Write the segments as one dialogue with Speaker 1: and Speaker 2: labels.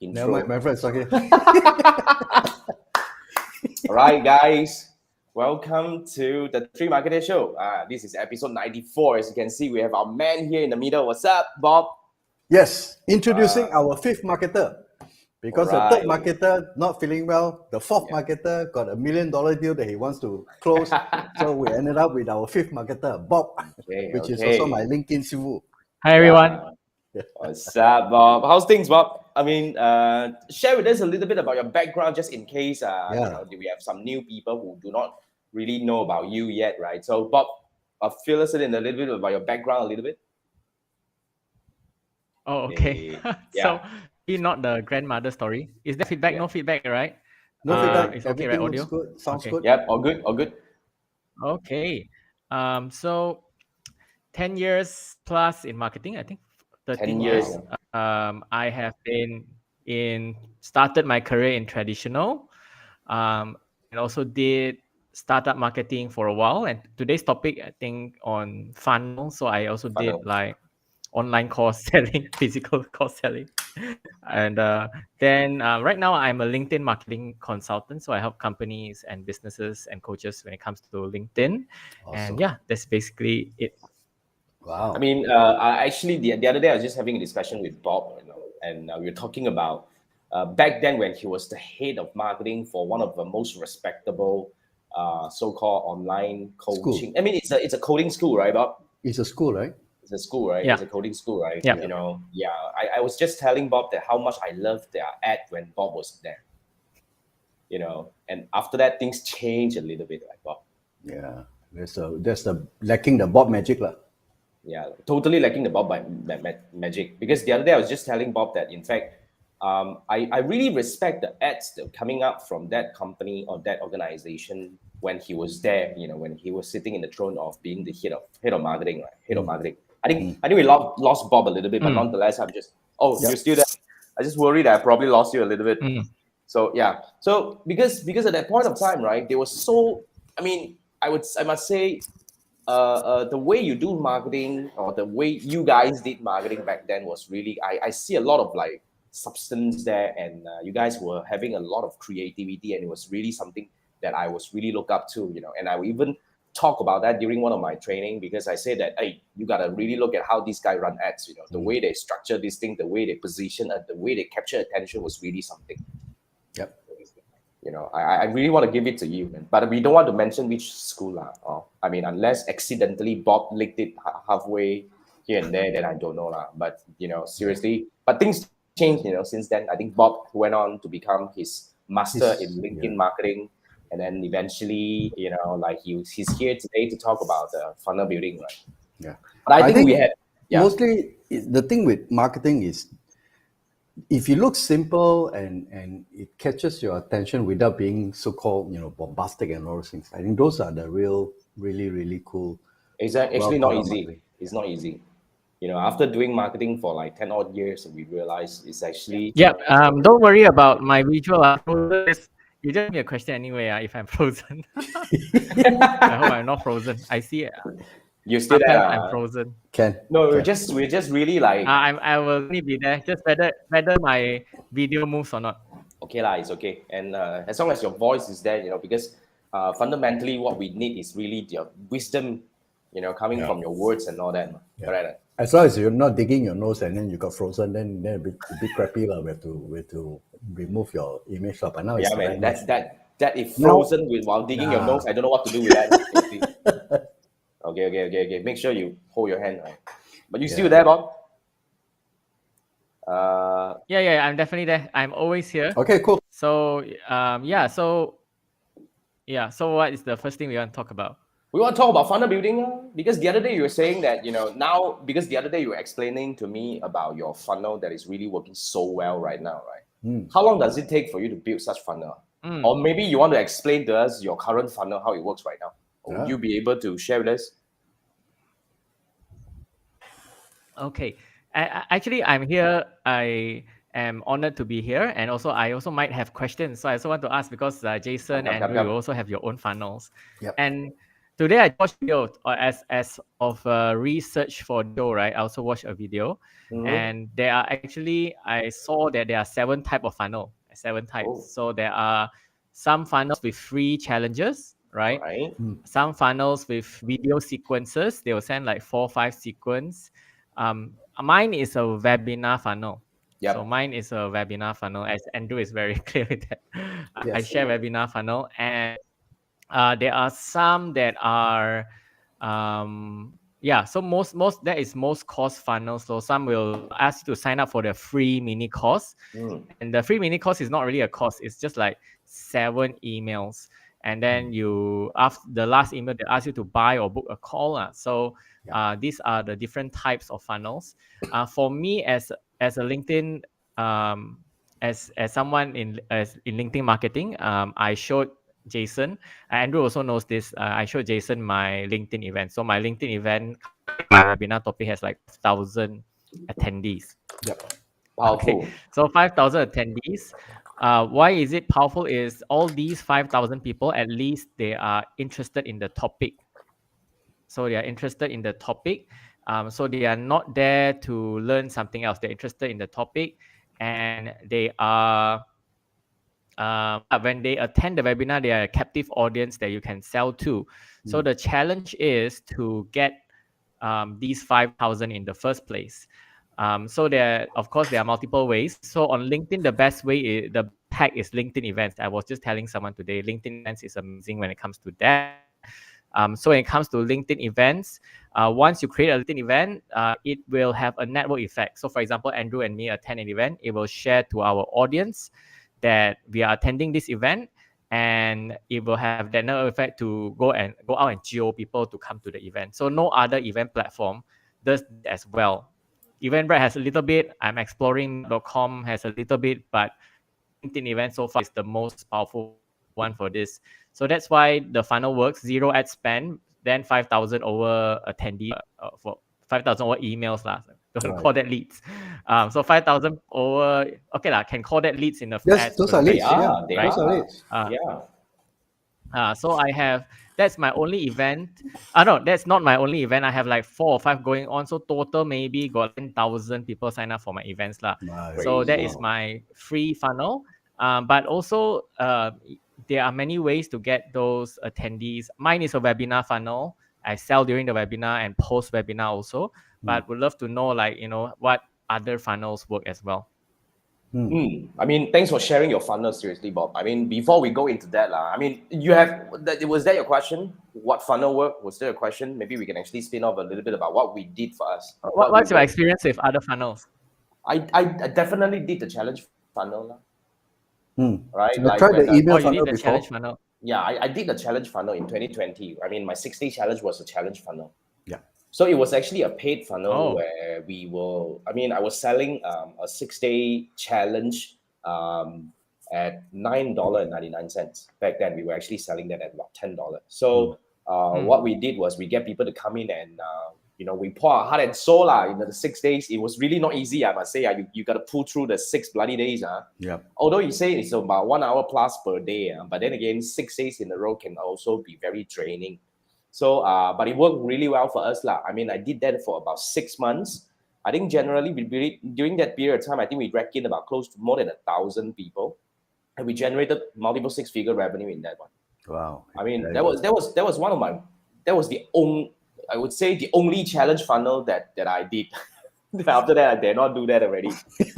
Speaker 1: intro.
Speaker 2: Never mind, my friend, it's okay.
Speaker 1: All right, guys. Welcome to the Three Marketeers Show. This is episode 94. As you can see, we have our man here in the middle. What's up, Bob?
Speaker 2: Yes, introducing our fifth marketer. Because the third
Speaker 1: Alright.
Speaker 2: marketer not feeling well, the fourth marketer got $1 million deal that he wants to close. So we ended up with our fifth marketer, Bob, which is also my LinkedIn sivu.
Speaker 3: Hi everyone.
Speaker 1: What's up, Bob? How's things, Bob? I mean, share with us a little bit about your background, just in case you know, we have some new people who do not really know about you yet, right? So, Bob, fill us in a little bit about your background, a little bit.
Speaker 3: Oh, okay. So, not the grandmother story. Is there feedback? No feedback, right?
Speaker 2: No feedback.
Speaker 3: It's okay, right? Audio?
Speaker 2: Good. Sounds good.
Speaker 1: Yep, all good, all good.
Speaker 3: Okay. So 10 years plus in marketing, I think 13 years. I have started my career in traditional, and also did startup marketing for a while. And today's topic, I think, on funnel. So I also did like online course selling, physical course selling. And then right now I'm a LinkedIn marketing consultant. So I help companies and businesses and coaches when it comes to LinkedIn.
Speaker 2: Awesome.
Speaker 3: And yeah, that's basically it.
Speaker 1: Wow. I mean, actually, the other day I was just having a discussion with Bob, you know, and we were talking about back then when he was the head of marketing for one of the most respectable so-called online coaching. School. I mean, it's a coding school, right, Bob?
Speaker 2: It's a school, right?
Speaker 1: It's a school, right?
Speaker 3: Yeah.
Speaker 1: It's a coding school, right?
Speaker 3: Yeah.
Speaker 1: You know, I was just telling Bob that how much I loved their ad when Bob was there. You know, and after that things changed a little bit, right, Bob?
Speaker 2: Yeah, there's the lacking the Bob magic, lah.
Speaker 1: Yeah, totally lacking the Bob magic. Because the other day I was just telling Bob that, in fact, I really respect the ads that are coming up from that company or that organization when he was there. You know, when he was sitting in the throne of being the head of marketing, right? Head of marketing. I think we lost Bob a little bit, but nonetheless, I'm just you're still there. I just worried that I probably lost you a little bit. So yeah, so because at that point of time, right, they were so. I mean, I must say. The way you do marketing or the way you guys did marketing back then was really, I see a lot of like substance there, and you guys were having a lot of creativity, and it was really something that I was really look up to, you know, and I would even talk about that during one of my training, because I say that, hey, you got to really look at how these guys run ads, you know, the way they structure this thing, the way they position it, the way they capture attention was really something.
Speaker 2: Yep.
Speaker 1: You know, I really want to give it to you, man. But we don't want to mention which school. I mean, unless accidentally Bob licked it halfway here and there, then I don't know. But, you know, seriously. But things changed, you know, since then. I think Bob went on to become his master in LinkedIn marketing. And then eventually, you know, like he's here today to talk about the funnel building, right?
Speaker 2: Yeah.
Speaker 1: But I think we had...
Speaker 2: Mostly, the thing with marketing is, if you look simple and it catches your attention without being so-called, you know, bombastic and all those things, I think those are the really cool.
Speaker 1: It's actually not easy. Marketing. It's not easy. You know, after doing marketing for like 10 odd years, we realized it's actually...
Speaker 3: Yeah, don't worry about my visual. You just give me a question anyway, if I'm frozen. I hope I'm not frozen. I see it.
Speaker 1: You're still there.
Speaker 3: I'm frozen.
Speaker 1: No, we're just really like...
Speaker 3: I will only be there. Just whether my video moves or not.
Speaker 1: Okay lah, it's okay. And as long as your voice is there, you know, because fundamentally what we need is really your wisdom, you know, coming from your words and all that.
Speaker 2: Yeah.
Speaker 1: Right?
Speaker 2: As long as you're not digging your nose and then you got frozen, then a bit crappy lah. We have to remove your image. But now it's
Speaker 1: man, that if frozen while digging your nose, I don't know what to do with that. Okay. Make sure you hold your hand, right? But you still there, Bob?
Speaker 3: Yeah, I'm definitely there. I'm always here.
Speaker 2: Okay, cool.
Speaker 3: So, so what is the first thing we want to talk about?
Speaker 1: We want to talk about funnel building, because the other day you were saying that, you know, now, because the other day you were explaining to me about your funnel that is really working so well right now, right? How long does it take for you to build such funnel? Or maybe you want to explain to us your current funnel, how it works right now. Would you be able to share with us?
Speaker 3: Okay. Actually, I'm here. I am honored to be here. And also, I also might have questions. So I also want to ask, because Jason and you also have your own funnels.
Speaker 2: Yep.
Speaker 3: And today I watched video as of research for the show, right? I also watched a video, and there are actually I saw that there are 7 type of funnel, 7 types.
Speaker 1: Oh.
Speaker 3: So there are some funnels with free challenges, right?
Speaker 1: Right.
Speaker 3: Some funnels with video sequences. They will send like 4 or 5 sequence. Mine is a webinar funnel.
Speaker 1: Yep.
Speaker 3: So mine is a webinar funnel, as Andrew is very clear with that. I
Speaker 2: Yes.
Speaker 3: share webinar funnel, and there are some that are so most that is most course funnels. So some will ask you to sign up for the free mini course, and the free mini course is not really a course, it's just like 7 emails, and then you, after the last email, they ask you to buy or book a call. So these are the different types of funnels. For me, as a LinkedIn, as someone in LinkedIn marketing, I showed Jason. Andrew also knows this. I showed Jason my LinkedIn event. So my LinkedIn event, my webinar topic has like 1,000 attendees.
Speaker 2: Yep.
Speaker 1: Powerful.
Speaker 3: Okay, so 5,000 attendees. Why is it powerful? Is all these 5,000 people, at least they are interested in the topic. So they are interested in the topic. So they are not there to learn something else. They're interested in the topic, and they are when they attend the webinar, they are a captive audience that you can sell to. So the challenge is to get these 5,000 in the first place. So of course, there are multiple ways. So on LinkedIn, the best way is, the tag is LinkedIn events. I was just telling someone today, LinkedIn events is amazing when it comes to that. So when it comes to LinkedIn events, once you create a LinkedIn event, it will have a network effect. So for example, Andrew and me attend an event, it will share to our audience that we are attending this event, and it will have that network effect to go out and geo people to come to the event. So no other event platform does as well. Eventbrite has a little bit. I'm exploring .com has a little bit, but LinkedIn event so far is the most powerful one for this. So that's why the funnel works: 0 ad spend, then 5,000 over attendees, for 5,000 over emails lah. Don't call that leads. So 5,000 over, okay lah, can call that leads in the
Speaker 2: Yes,
Speaker 3: ads
Speaker 2: those are
Speaker 1: They
Speaker 2: leads.
Speaker 1: are.
Speaker 2: Yeah,
Speaker 1: They
Speaker 2: those are
Speaker 1: are.
Speaker 2: leads.
Speaker 3: So that's my only event. No, that's not my only event. I have like 4 or 5 going on. So total maybe got 10,000 people sign up for my events lah.
Speaker 2: Nice.
Speaker 3: So that is my free funnel. But also there are many ways to get those attendees. Mine is a webinar funnel. I sell during the webinar and post webinar also. But would love to know, like, what other funnels work as well.
Speaker 1: I mean, thanks for sharing your funnel. Seriously, Bob. I mean, before we go into that, I mean, was that your question? What funnel work? Was there a question? Maybe we can actually spin off a little bit about what we did for us.
Speaker 3: What's your experience with other funnels?
Speaker 1: I definitely did the challenge funnel. Right?
Speaker 2: I tried the email
Speaker 3: you
Speaker 2: funnel
Speaker 3: did the
Speaker 2: before.
Speaker 3: challenge funnel.
Speaker 1: Yeah, I did the challenge funnel in 2020. I mean, my 6-day challenge was a challenge funnel.
Speaker 2: Yeah.
Speaker 1: So it was actually a paid funnel where I was selling a 6-day challenge at $9.99. Back then, we were actually selling that at about $10. So what we did was we get people to come in and, we pour our heart and soul in the 6 days. It was really not easy, I must say. You got to pull through the 6 bloody days.
Speaker 2: Yeah.
Speaker 1: Although you say it's about 1 hour plus per day, but then again, 6 days in a row can also be very draining. So, but it worked really well for us. I mean, I did that for about 6 months. I think generally during that period of time, I think we racked in about close to more than 1,000 people, and we generated multiple 6-figure revenue in that one.
Speaker 2: Wow.
Speaker 1: I mean, that was I would say the only challenge funnel that I did. After that, I dare not do that already.
Speaker 2: 6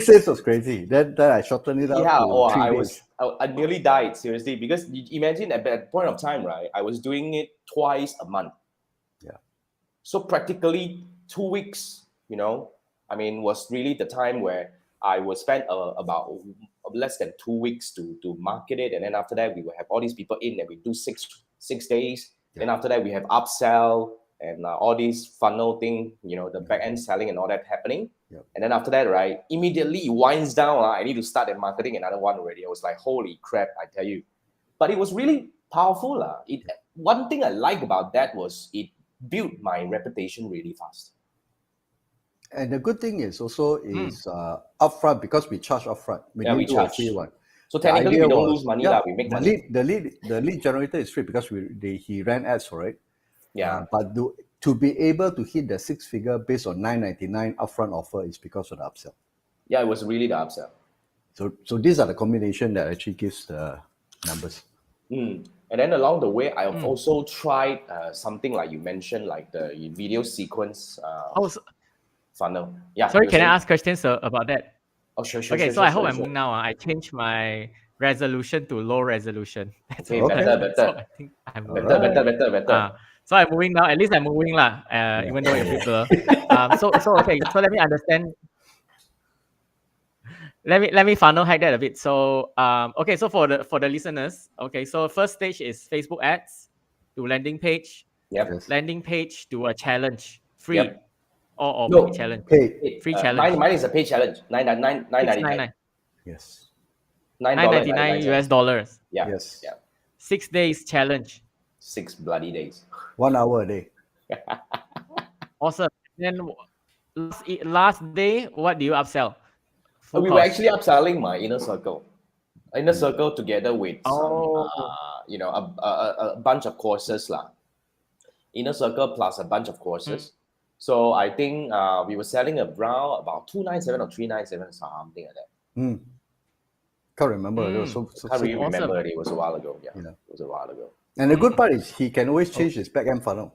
Speaker 2: days was crazy. Then I shortened it out to 3 days.
Speaker 1: I nearly died, seriously, because you imagine at that point of time, right? I was doing it twice a month.
Speaker 2: Yeah.
Speaker 1: So practically 2 weeks, I mean, was really the time where I would spend about less than 2 weeks to market it. And then after that, we will have all these people in and we do six days. Yeah. Then after that, we have upsell and all these funnel thing, the back end selling and all that happening. Yep. And then after that, right, immediately it winds down. I need to start at marketing another one already. I was like, holy crap, I tell you. But it was really powerful. One thing I like about that was it built my reputation really fast.
Speaker 2: And the good thing is also upfront, because we charge upfront. We charge a free one.
Speaker 1: So
Speaker 2: The
Speaker 1: technically,
Speaker 2: idea
Speaker 1: we don't
Speaker 2: was,
Speaker 1: lose money,
Speaker 2: yeah,
Speaker 1: lah. We make money.
Speaker 2: the lead generator is free because he ran ads for it.
Speaker 1: Yeah.
Speaker 2: But to be able to hit the 6-figure based on $9.99 upfront offer is because of the upsell.
Speaker 1: Yeah, it was really the upsell.
Speaker 2: So these are the combination that actually gives the numbers.
Speaker 1: And then along the way, I've also tried something like you mentioned, like the video sequence funnel. Yeah.
Speaker 3: Sorry,
Speaker 1: you were
Speaker 3: can I
Speaker 1: saying?
Speaker 3: ask questions about that?
Speaker 1: Oh, sure, sure,
Speaker 3: Okay,
Speaker 1: sure,
Speaker 3: so
Speaker 1: sure,
Speaker 3: I hope
Speaker 1: sure,
Speaker 3: I'm
Speaker 1: sure.
Speaker 3: moving now. I changed my resolution to low resolution. That's
Speaker 1: Okay,
Speaker 3: better.
Speaker 1: better,
Speaker 3: So
Speaker 1: better.
Speaker 3: I think I'm
Speaker 1: Better,
Speaker 3: moving.
Speaker 1: better.
Speaker 3: So I'm moving now. At least I'm moving lah. Even though it's a bit blur. So okay. So let me understand. Let me funnel hack that a bit. So okay. So for the listeners, okay. So first stage is Facebook ads to landing page,
Speaker 1: Yep.
Speaker 2: Yes.
Speaker 3: landing page to a challenge, free
Speaker 1: Yep.
Speaker 3: or
Speaker 1: No.
Speaker 3: paid challenge,
Speaker 2: Paid.
Speaker 3: free challenge.
Speaker 1: Mine is a paid challenge. Nine ninety nine.
Speaker 3: $6.99,
Speaker 2: Yes.
Speaker 1: $9.99.
Speaker 3: $9.99.
Speaker 1: Yeah.
Speaker 2: Yes.
Speaker 1: Yeah.
Speaker 3: 6 days challenge.
Speaker 1: 6 bloody days.
Speaker 2: 1 hour a day.
Speaker 3: Awesome. Then last day, what do you upsell? Full
Speaker 1: We were
Speaker 3: course.
Speaker 1: actually upselling my inner circle. Inner circle together with some, a bunch of courses lah. Inner circle plus a bunch of courses. So I think we were selling around about 297 or 397, something like that.
Speaker 2: Can't remember. It was so
Speaker 1: Can't really
Speaker 3: Awesome.
Speaker 1: remember. It was a while ago. Yeah,
Speaker 2: Yeah.
Speaker 1: it was a while ago.
Speaker 2: And the good part is he can always change his back-end funnel.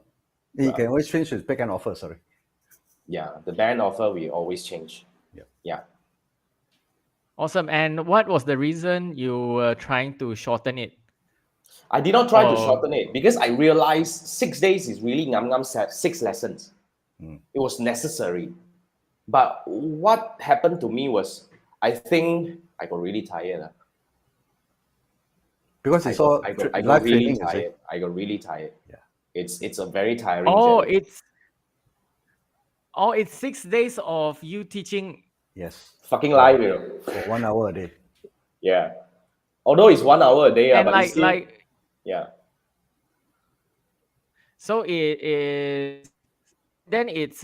Speaker 2: He can always change his back-end offer, sorry.
Speaker 1: Yeah, the band offer we always change.
Speaker 2: Yeah.
Speaker 1: Yeah.
Speaker 3: Awesome. And what was the reason you were trying to shorten it?
Speaker 1: I did not try to shorten it because I realized 6 days is really ngam 6 lessons. It was necessary. But what happened to me was, I think I got really tired.
Speaker 2: Because it's all
Speaker 1: I got
Speaker 2: live
Speaker 1: really
Speaker 2: training, you see.
Speaker 1: tired. I got really tired.
Speaker 2: Yeah.
Speaker 1: It's a very tiring
Speaker 3: Oh,
Speaker 1: journey.
Speaker 3: it's 6 days of you teaching.
Speaker 2: Yes.
Speaker 1: Fucking live,
Speaker 2: For 1 hour a day.
Speaker 1: Yeah. Although it's 1 hour a day,
Speaker 3: And
Speaker 1: but it's still, yeah.
Speaker 3: So it is. Then it's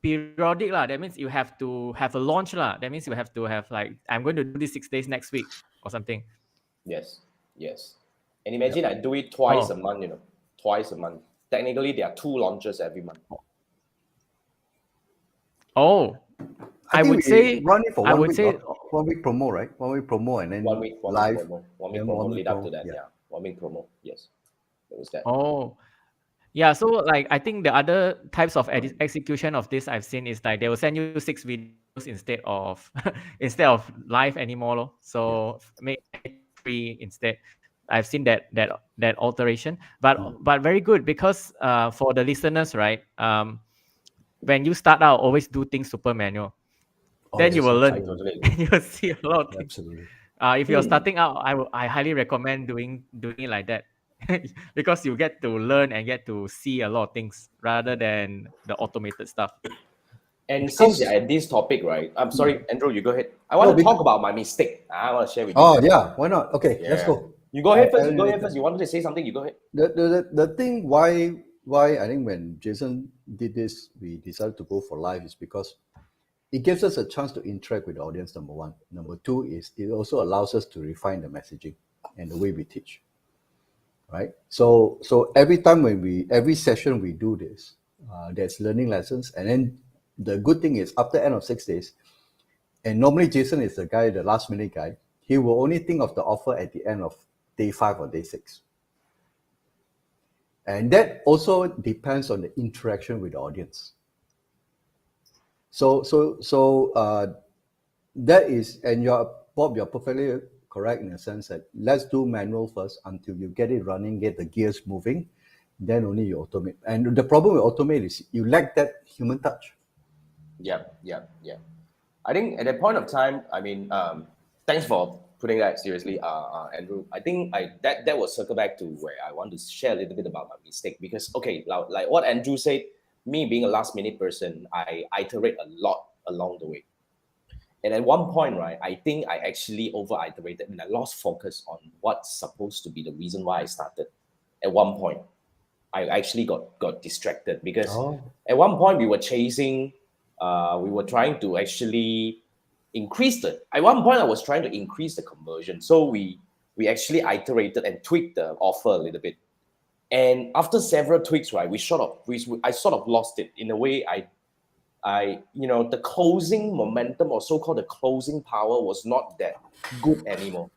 Speaker 3: periodic lah. That means you have to have a launch lah. That means you have to have like, I'm going to do this 6 days next week or something.
Speaker 1: Yes. And imagine I do it twice
Speaker 3: Oh.
Speaker 1: a month, twice a month. Technically, there are 2 launches every month.
Speaker 3: Oh, I
Speaker 2: think
Speaker 3: would
Speaker 2: we
Speaker 3: say
Speaker 2: run it for
Speaker 3: I
Speaker 2: 1
Speaker 3: would
Speaker 2: week.
Speaker 3: say
Speaker 2: 1 week promo, right? 1 week promo and then
Speaker 1: 1 week
Speaker 2: live.
Speaker 1: promo. 1 week
Speaker 2: then
Speaker 1: promo
Speaker 2: 1 week
Speaker 1: lead up to
Speaker 2: promo,
Speaker 1: that.
Speaker 2: yeah.
Speaker 1: Yeah. 1 week promo. Yes. It was that.
Speaker 3: Oh, yeah. So like, I think the other types of execution of this I've seen is like they will send you 6 videos instead of live anymore. Lor. So make it free instead. I've seen that alteration, but very good because for the listeners, right? When you start out, always do things super manual. Then you will learn.
Speaker 1: I totally agree.
Speaker 3: And you will see a lot of things.
Speaker 2: Absolutely.
Speaker 3: If you're starting out, I highly recommend doing it like that. Because you get to learn and get to see a lot of things rather than the automated stuff.
Speaker 1: And since you're at this topic, right? I'm sorry, Andrew, you go ahead. I want to talk about my mistake. I want to share with you.
Speaker 2: Oh, yeah. Why not? Okay, let's
Speaker 1: Yeah.
Speaker 2: go.
Speaker 1: You go ahead first.
Speaker 2: I
Speaker 1: You go
Speaker 2: really
Speaker 1: ahead first. You wanted to say something? You go ahead.
Speaker 2: The thing why I think when Jason did this, we decided to go for live is because it gives us a chance to interact with the audience, number one. Number two is it also allows us to refine the messaging and the way we teach. Right? So every session we do this, there's learning lessons. And then the good thing is after end of 6 days, and normally Jason is the last minute guy, he will only think of the offer at the end of day 5 or day 6. And that also depends on the interaction with the audience. So that is, and Bob, you're perfectly correct in the sense that let's do manual first until you get it running, get the gears moving, then only you automate. And the problem with automate is you lack that human touch.
Speaker 1: Yeah. I think at that point of time, I mean, thanks for putting that seriously, Andrew. I think that will circle back to where I want to share a little bit about my mistake because, okay, like what Andrew said, me being a last minute person, I iterate a lot along the way. And at one point, right, I think I actually over iterated and I lost focus on what's supposed to be the reason why I started. At one point, I actually got distracted because at one point we were chasing, we were trying to actually increase at one point I was trying to increase the conversion. So we actually iterated and tweaked the offer a little bit. And after several tweaks, right, I sort of lost it in a way. The closing momentum, or so-called the closing power, was not that good anymore.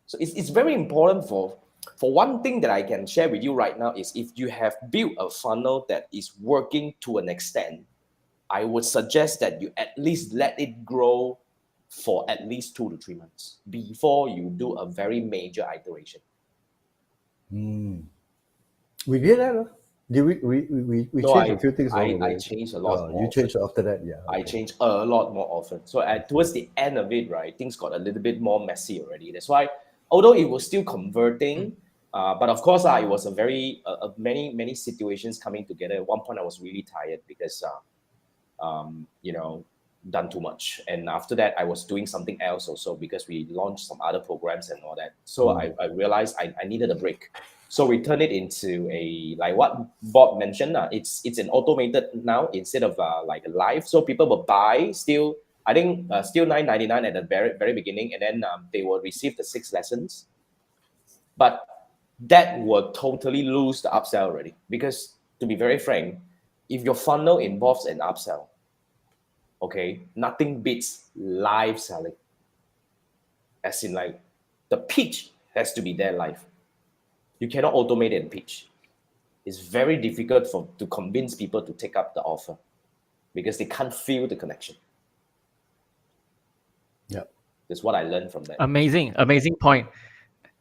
Speaker 1: So it's very important for one thing that I can share with you right now is, if you have built a funnel that is working to an extent, I would suggest that you at least let it grow for at least 2 to 3 months before you do a very major iteration.
Speaker 2: We did that. Did we
Speaker 1: No,
Speaker 2: changed a few things along the
Speaker 1: I
Speaker 2: way.
Speaker 1: changed a lot more.
Speaker 2: You changed after that, yeah.
Speaker 1: I changed a lot more often. So towards the end of it, right, things got a little bit more messy already. That's why, although it was still converting, but of course, it was a very many situations coming together. At one point, I was really tired because, done too much. And after that, I was doing something else also, because we launched some other programs and all that. So I realized I needed a break. So we turn it into like what Bob mentioned. It's an automated now instead of like a live. So people will buy still, I think still $9.99 at the very beginning, and then they will receive the 6 lessons. But that will totally lose the upsell already, because, to be very frank, if your funnel involves an upsell, okay, nothing beats live selling. As in, like, the pitch has to be there live. You cannot automate and pitch. It's very difficult to convince people to take up the offer, because they can't feel the connection.
Speaker 2: Yeah.
Speaker 1: That's what I learned from that.
Speaker 3: Amazing point.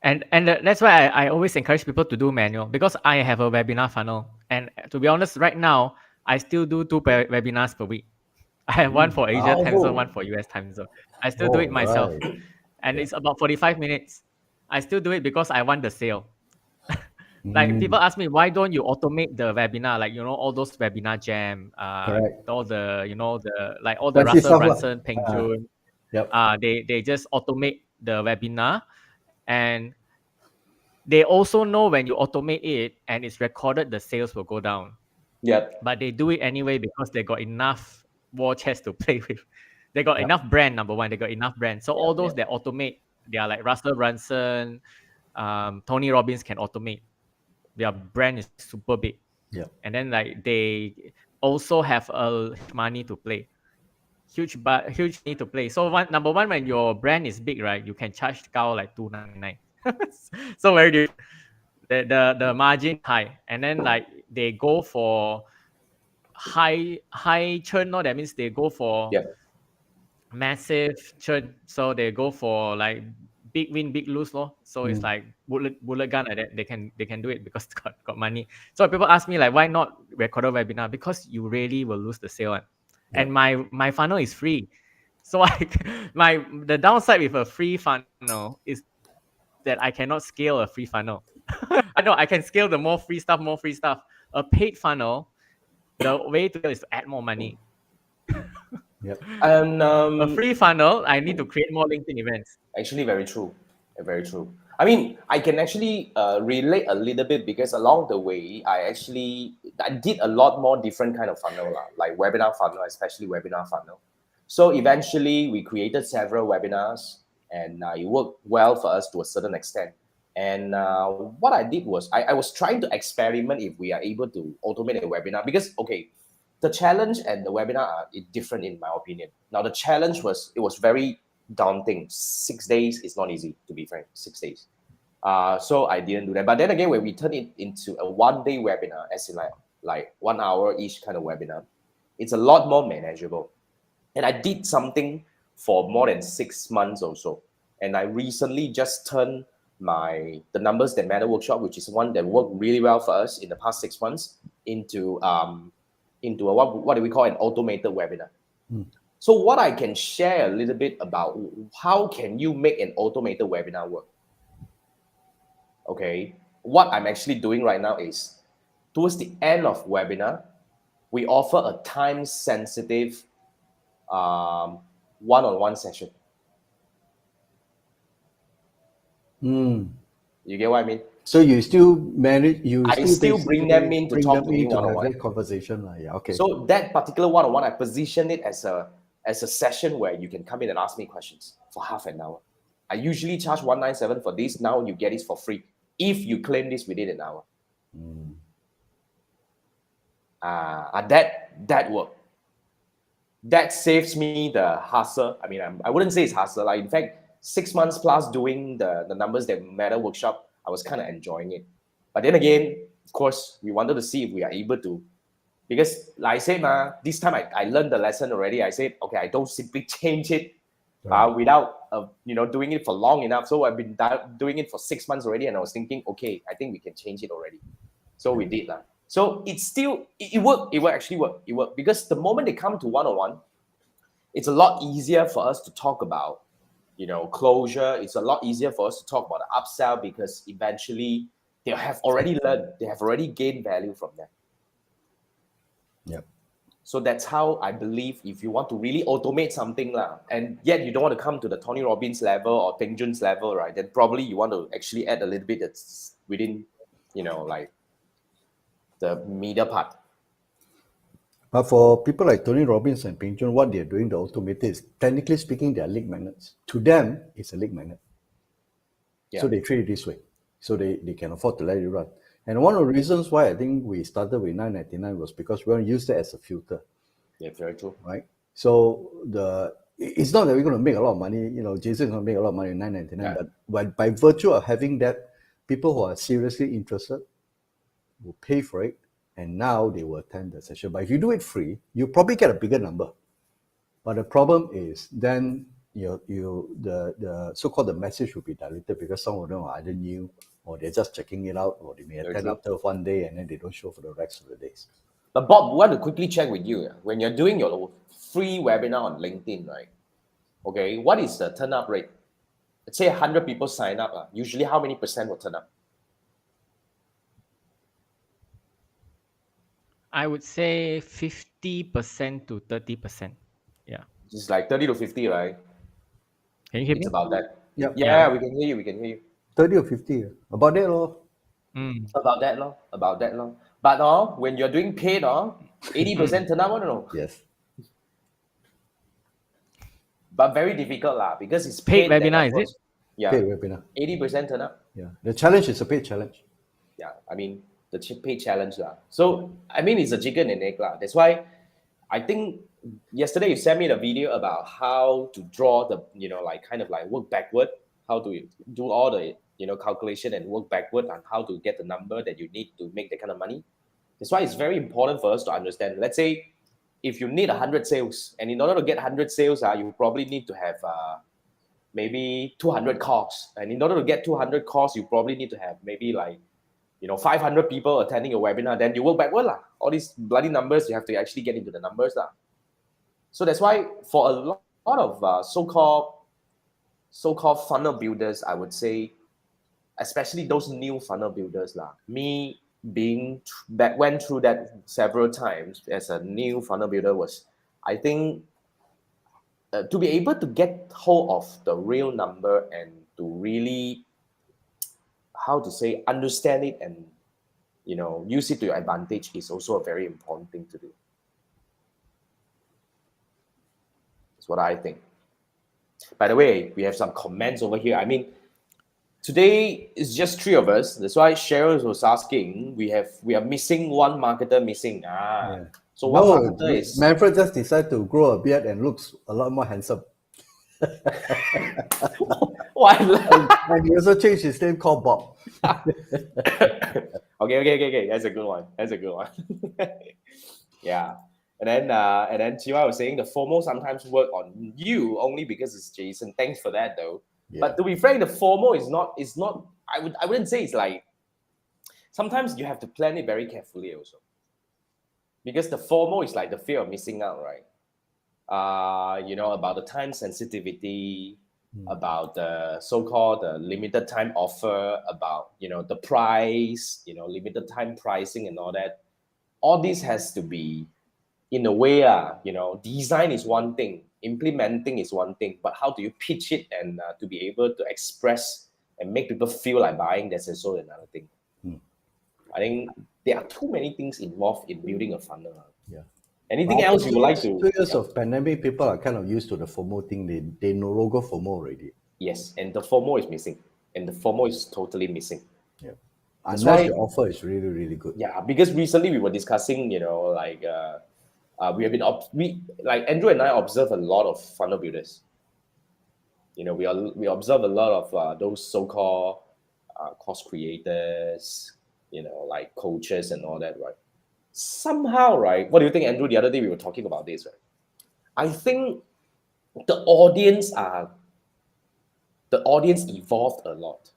Speaker 3: And that's why I always encourage people to do manual, because I have a webinar funnel. And to be honest, right now, I still do 2 webinars per week. I have one for Asia time zone, one for US time zone. I still do it myself.
Speaker 2: Right.
Speaker 3: And it's about 45 minutes. I still do it because I want the sale. Like, people ask me, why don't you automate the webinar? Like, all those webinar jam,
Speaker 2: Correct.
Speaker 3: all the, all the
Speaker 2: Fancy
Speaker 3: Russell
Speaker 2: stuff lah.
Speaker 3: Brunson, Peng Joon,
Speaker 2: Yep.
Speaker 3: they just automate the webinar. And they also know when you automate it and it's recorded, the sales will go down.
Speaker 1: Yeah.
Speaker 3: But they do it anyway because they got enough war chest to play with. They got enough brand, number one. They got enough brand. So all those that automate, they are like Russell Brunson, Tony Robbins can automate. Their brand is super big.
Speaker 2: Yeah.
Speaker 3: And then, like, they also have a money to play. Huge money to play. So number one, when your brand is big, right, you can charge Kao like $299. So very different. The margin high. And then, like, they go for high churn. No, that means they go for massive churn. So they go for like big win, big lose. So it's like bullet gun like that. They can do it because it's got money. So people ask me, like, why not record a webinar? Because you really will lose the sale. And my funnel is free. So the downside with a free funnel is that I cannot scale a free funnel. I know I can scale the more free stuff. A paid funnel, the way to go is to add more money.
Speaker 2: Yep.
Speaker 1: And
Speaker 3: a free funnel, I need to create more LinkedIn events.
Speaker 1: Actually, very true. Very true. I mean, I can actually relate a little bit, because along the way, I did a lot more different kind of funnel, like webinar funnel, especially webinar funnel. So eventually, we created several webinars, and it worked well for us to a certain extent. And what I did was, I was trying to experiment if we are able to automate a webinar, because, okay, the challenge and the webinar are different in my opinion. Now, the challenge was, it was very daunting. 6 days is not easy, to be frank. 6 days. So I didn't do that. But then again, when we turn it into a 1-day webinar, as in like 1 hour each kind of webinar, it's a lot more manageable. And I did something for more than 6 months or so. And I recently just turned the Numbers That Matter workshop, which is one that worked really well for us in the past 6 months, into a what do we call an automated webinar. So what I can share a little bit about how can you make an automated webinar work. Okay, what I'm actually doing right now is, towards the end of webinar, we offer a time-sensitive one-on-one session. You get what I mean?
Speaker 2: So you still manage,
Speaker 1: I still bring them in to talk to me one-on-one.
Speaker 2: Have that conversation. Yeah, okay.
Speaker 1: So that particular one-on-one, I position it as as a session where you can come in and ask me questions for half an hour. I usually charge 197 for this. Now you get it for free if you claim this within an hour. That work. That saves me the hustle. I mean, I wouldn't say it's hustle. Like, in fact, 6 months plus doing the numbers that matter workshop, I was kind of enjoying it. But then again, of course, we wanted to see if we are able to, because like I said, this time I learned the lesson already. I said, okay, I don't simply change it without doing it for long enough. So I've been doing it for 6 months already, and I was thinking, okay, I think we can change it already. So we did that. So it's still, it worked. It actually worked. It worked because the moment they come to one-on-one, it's a lot easier for us to talk about, closure. It's a lot easier for us to talk about the upsell because eventually they have already learned, they have already gained value from that.
Speaker 2: Yep.
Speaker 1: So that's how I believe if you want to really automate something, and yet you don't want to come to the Tony Robbins level or Peng Jun's level, right? Then probably you want to actually add a little bit that's within, like the media part.
Speaker 2: But for people like Tony Robbins and Peng Jun, what they're doing, the automated, is technically speaking, they are lead magnets. To them, it's a lead magnet. Yeah. So they treat it this way. So they can afford to let it run. And one of the reasons why I think we started with $9.99 was because we want to use that as a filter.
Speaker 1: Yeah, very true.
Speaker 2: Right? So it's not that we're going to make a lot of money. Jason's going to make a lot of money with $9.99. But by virtue of having that, people who are seriously interested will pay for it, and now they will attend the session. But if you do it free, you probably get a bigger number. But the problem is then the so-called the message will be diluted because some of them are either new or they're just checking it out, or they may attend after one day and then they don't show for the rest of the days.
Speaker 1: But Bob, I want to quickly check with you. When you're doing your free webinar on LinkedIn, right? Okay, what is the turn-up rate? Let's say 100 people sign up. Usually how many percent will turn up?
Speaker 3: I would say 50% to 30%. Yeah.
Speaker 1: It's like 30 to 50, right?
Speaker 3: Can you hear me?
Speaker 1: It's about that.
Speaker 2: Yep.
Speaker 1: Yeah, we can hear you. We can hear you.
Speaker 2: 30 or 50. About that, lor.
Speaker 1: About that, lor. But when you're doing paid, 80% turn up, no?
Speaker 2: Yes.
Speaker 1: But very difficult, because it's
Speaker 3: Paid webinar, is it?
Speaker 1: Yeah.
Speaker 2: Paid webinar.
Speaker 1: 80% turn up.
Speaker 2: Yeah. The challenge is a paid challenge.
Speaker 1: Yeah, I mean, the paid challenge. So, I mean, it's a chicken and egg. That's why I think yesterday you sent me the video about how to draw the, kind of work backward, how to do all the, calculation and work backward on how to get the number that you need to make that kind of money. That's why it's very important for us to understand. Let's say if you need 100 sales, and in order to get 100 sales, you probably need to have maybe 200 calls. And in order to get 200 calls, you probably need to have maybe 500 people attending your webinar. Then you work backward. All these bloody numbers, you have to actually get into the numbers. So that's why for a lot of so-called funnel builders, I would say, especially those new funnel builders, me being went through that several times as a new funnel builder was, I think, to be able to get hold of the real number and to really, understand it and, use it to your advantage is also a very important thing to do. That's what I think. By the way, we have some comments over here. I mean, today is just 3 of us. That's why Cheryl was asking. We are missing one marketer missing.
Speaker 2: Yeah.
Speaker 1: So one marketer is
Speaker 2: Manfred just decided to grow a beard and looks a lot more handsome.
Speaker 1: Why?
Speaker 2: And he also changed his name called Bob.
Speaker 1: Okay. That's a good one. Yeah. And then Chiwa was saying the FOMO sometimes work on you only because it's Jason. Thanks for that though. Yeah. But to be frank, the FOMO is not. I wouldn't say it's like. Sometimes you have to plan it very carefully also. Because the FOMO is like the fear of missing out, right? About the time sensitivity, about the so-called limited time offer, about the price, limited time pricing and all that. All this has to be, in a way, design is one thing, implementing is one thing, but how do you pitch it and to be able to express and make people feel like buying, that's also another thing. I think there are too many things involved in building a funnel.
Speaker 2: Yeah.
Speaker 1: Anything
Speaker 2: After
Speaker 1: else you would like to?
Speaker 2: 2 years of pandemic, people are kind of used to the FOMO thing. They no longer FOMO already.
Speaker 1: Yes, and the FOMO is missing, and the FOMO is totally missing.
Speaker 2: Yeah.
Speaker 1: That's
Speaker 2: Unless
Speaker 1: why,
Speaker 2: your offer is really, really good.
Speaker 1: yeah, because recently we were discussing, like we have been we like Andrew and I observe a lot of funnel builders. We observe a lot of those so-called course creators, like coaches and all that, right? Somehow, right? What do you think, Andrew? The other day we were talking about this, right? I think the audience evolved a lot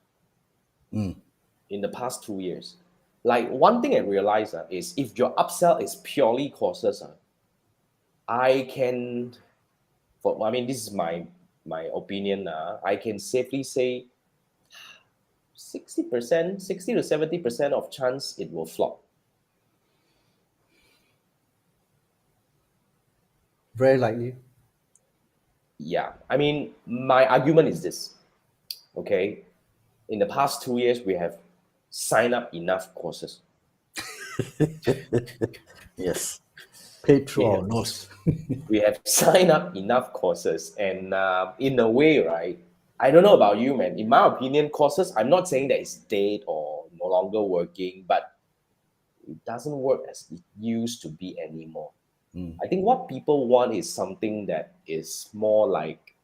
Speaker 1: in the past 2 years. Like one thing I realized is if your upsell is purely courses, I can, this is my opinion. I can safely say 60%, 60 to 70% of chance it will flop.
Speaker 2: Very likely.
Speaker 1: Yeah, my argument is this. Okay, in the past 2 years, we have signed up enough courses.
Speaker 2: Yes. Paid through
Speaker 1: Yeah.
Speaker 2: our nose.
Speaker 1: We have signed up enough courses, and in a way, right? I don't know about you, man. In my opinion, courses, I'm not saying that it's dead or no longer working, but it doesn't work as it used to be anymore. I think what people want is something that is more like,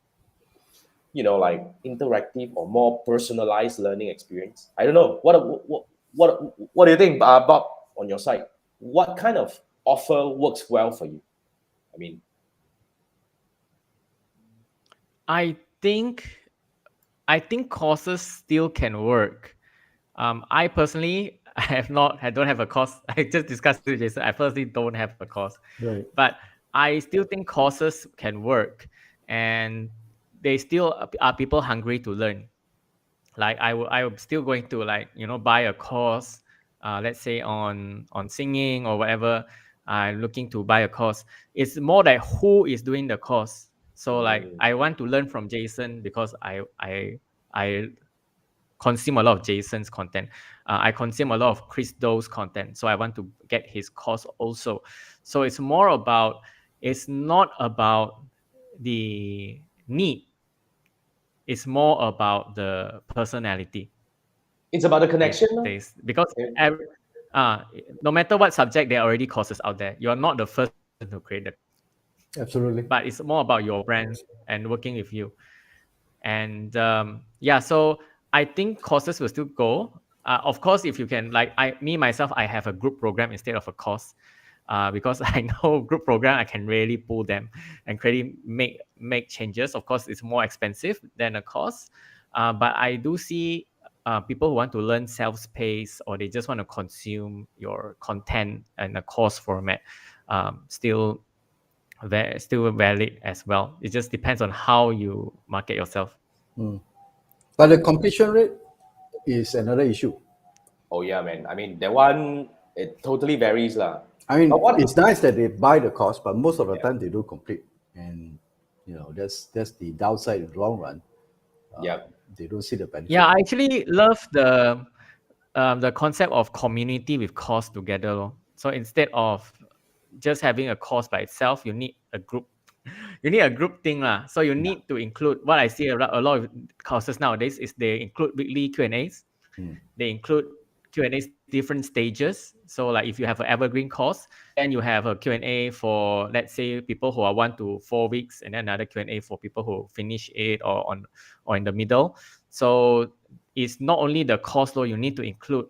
Speaker 1: like interactive or more personalized learning experience. I don't know. What do you think, Bob, on your side? What kind of offer works well for you? I mean,
Speaker 3: I think courses still can work. I personally I don't have a course. I just discussed with Jason. I personally don't have a course,
Speaker 2: Right.
Speaker 3: but I still think courses can work, and they still are people hungry to learn. Like I'm still going to buy a course, let's say on singing or whatever. I'm looking to buy a course. It's more like who is doing the course. So like I want to learn from Jason because I consume a lot of Jason's content. I consume a lot of Chris Do's content. So I want to get his course also. So it's not about the need. It's more about the personality.
Speaker 1: it's about the connection, no?
Speaker 3: Because
Speaker 1: Yeah.
Speaker 3: no matter what subject, there are already courses out there. You are not the first person to create the,
Speaker 2: Absolutely.
Speaker 3: but it's more about your brand and working with you. And so I think courses will still go. Of course, if you can, like myself, I have a group program instead of a course, because I know group program I can really pull them and really make changes. Of course, it's more expensive than a course, but I do see people who want to learn self-paced or they just want to consume your content in a course format, still valid as well. It just depends on how you market yourself.
Speaker 2: But the completion rate is another issue.
Speaker 1: Oh yeah, man. That one, it totally varies, lah.
Speaker 2: I mean,
Speaker 1: But what?
Speaker 2: it's nice that they buy the course, but most of the time they do complete. And, that's the downside in the long run.
Speaker 1: Yeah.
Speaker 2: They don't see the benefit.
Speaker 3: Yeah, I actually love the concept of community with course together, lor. So instead of just having a course by itself, you need a group. You need a group thing, lah. So you need to include what I see a lot of courses nowadays is they include weekly Q&As. They include Q&As different stages. So like if you have an evergreen course, then you have a Q&A for, let's say, people who are 1 to 4 weeks, and then another Q&A for people who finish it or in the middle. So it's not only the course, though, you need to include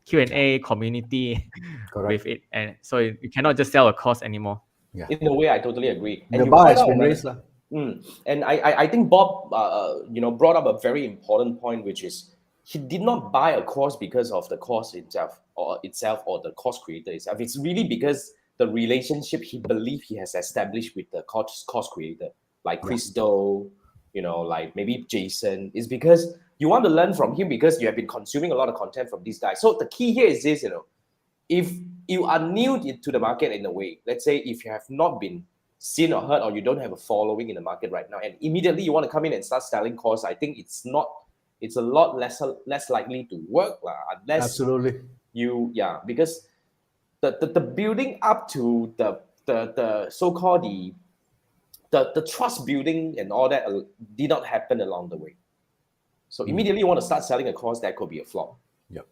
Speaker 3: Q&A community with it, and so you cannot just sell a course anymore.
Speaker 2: Yeah.
Speaker 1: In a way, I totally agree.
Speaker 2: The bar has been raised.
Speaker 1: And I think Bob, brought up a very important point, which is he did not buy a course because of the course itself or the course creator itself. It's really because the relationship he believed he has established with the course creator, like Chris Do, like maybe Jason, is because you want to learn from him because you have been consuming a lot of content from these guys. So the key here is this, if you are new to the market in a way, let's say if you have not been seen or heard or you don't have a following in the market right now and immediately you want to come in and start selling course, I think it's a lot less likely to work unless
Speaker 2: Absolutely.
Speaker 1: because the building up to the the so-called the trust building and all that did not happen along the way. So immediately you want to start selling a course, that could be a flop.
Speaker 2: Yep.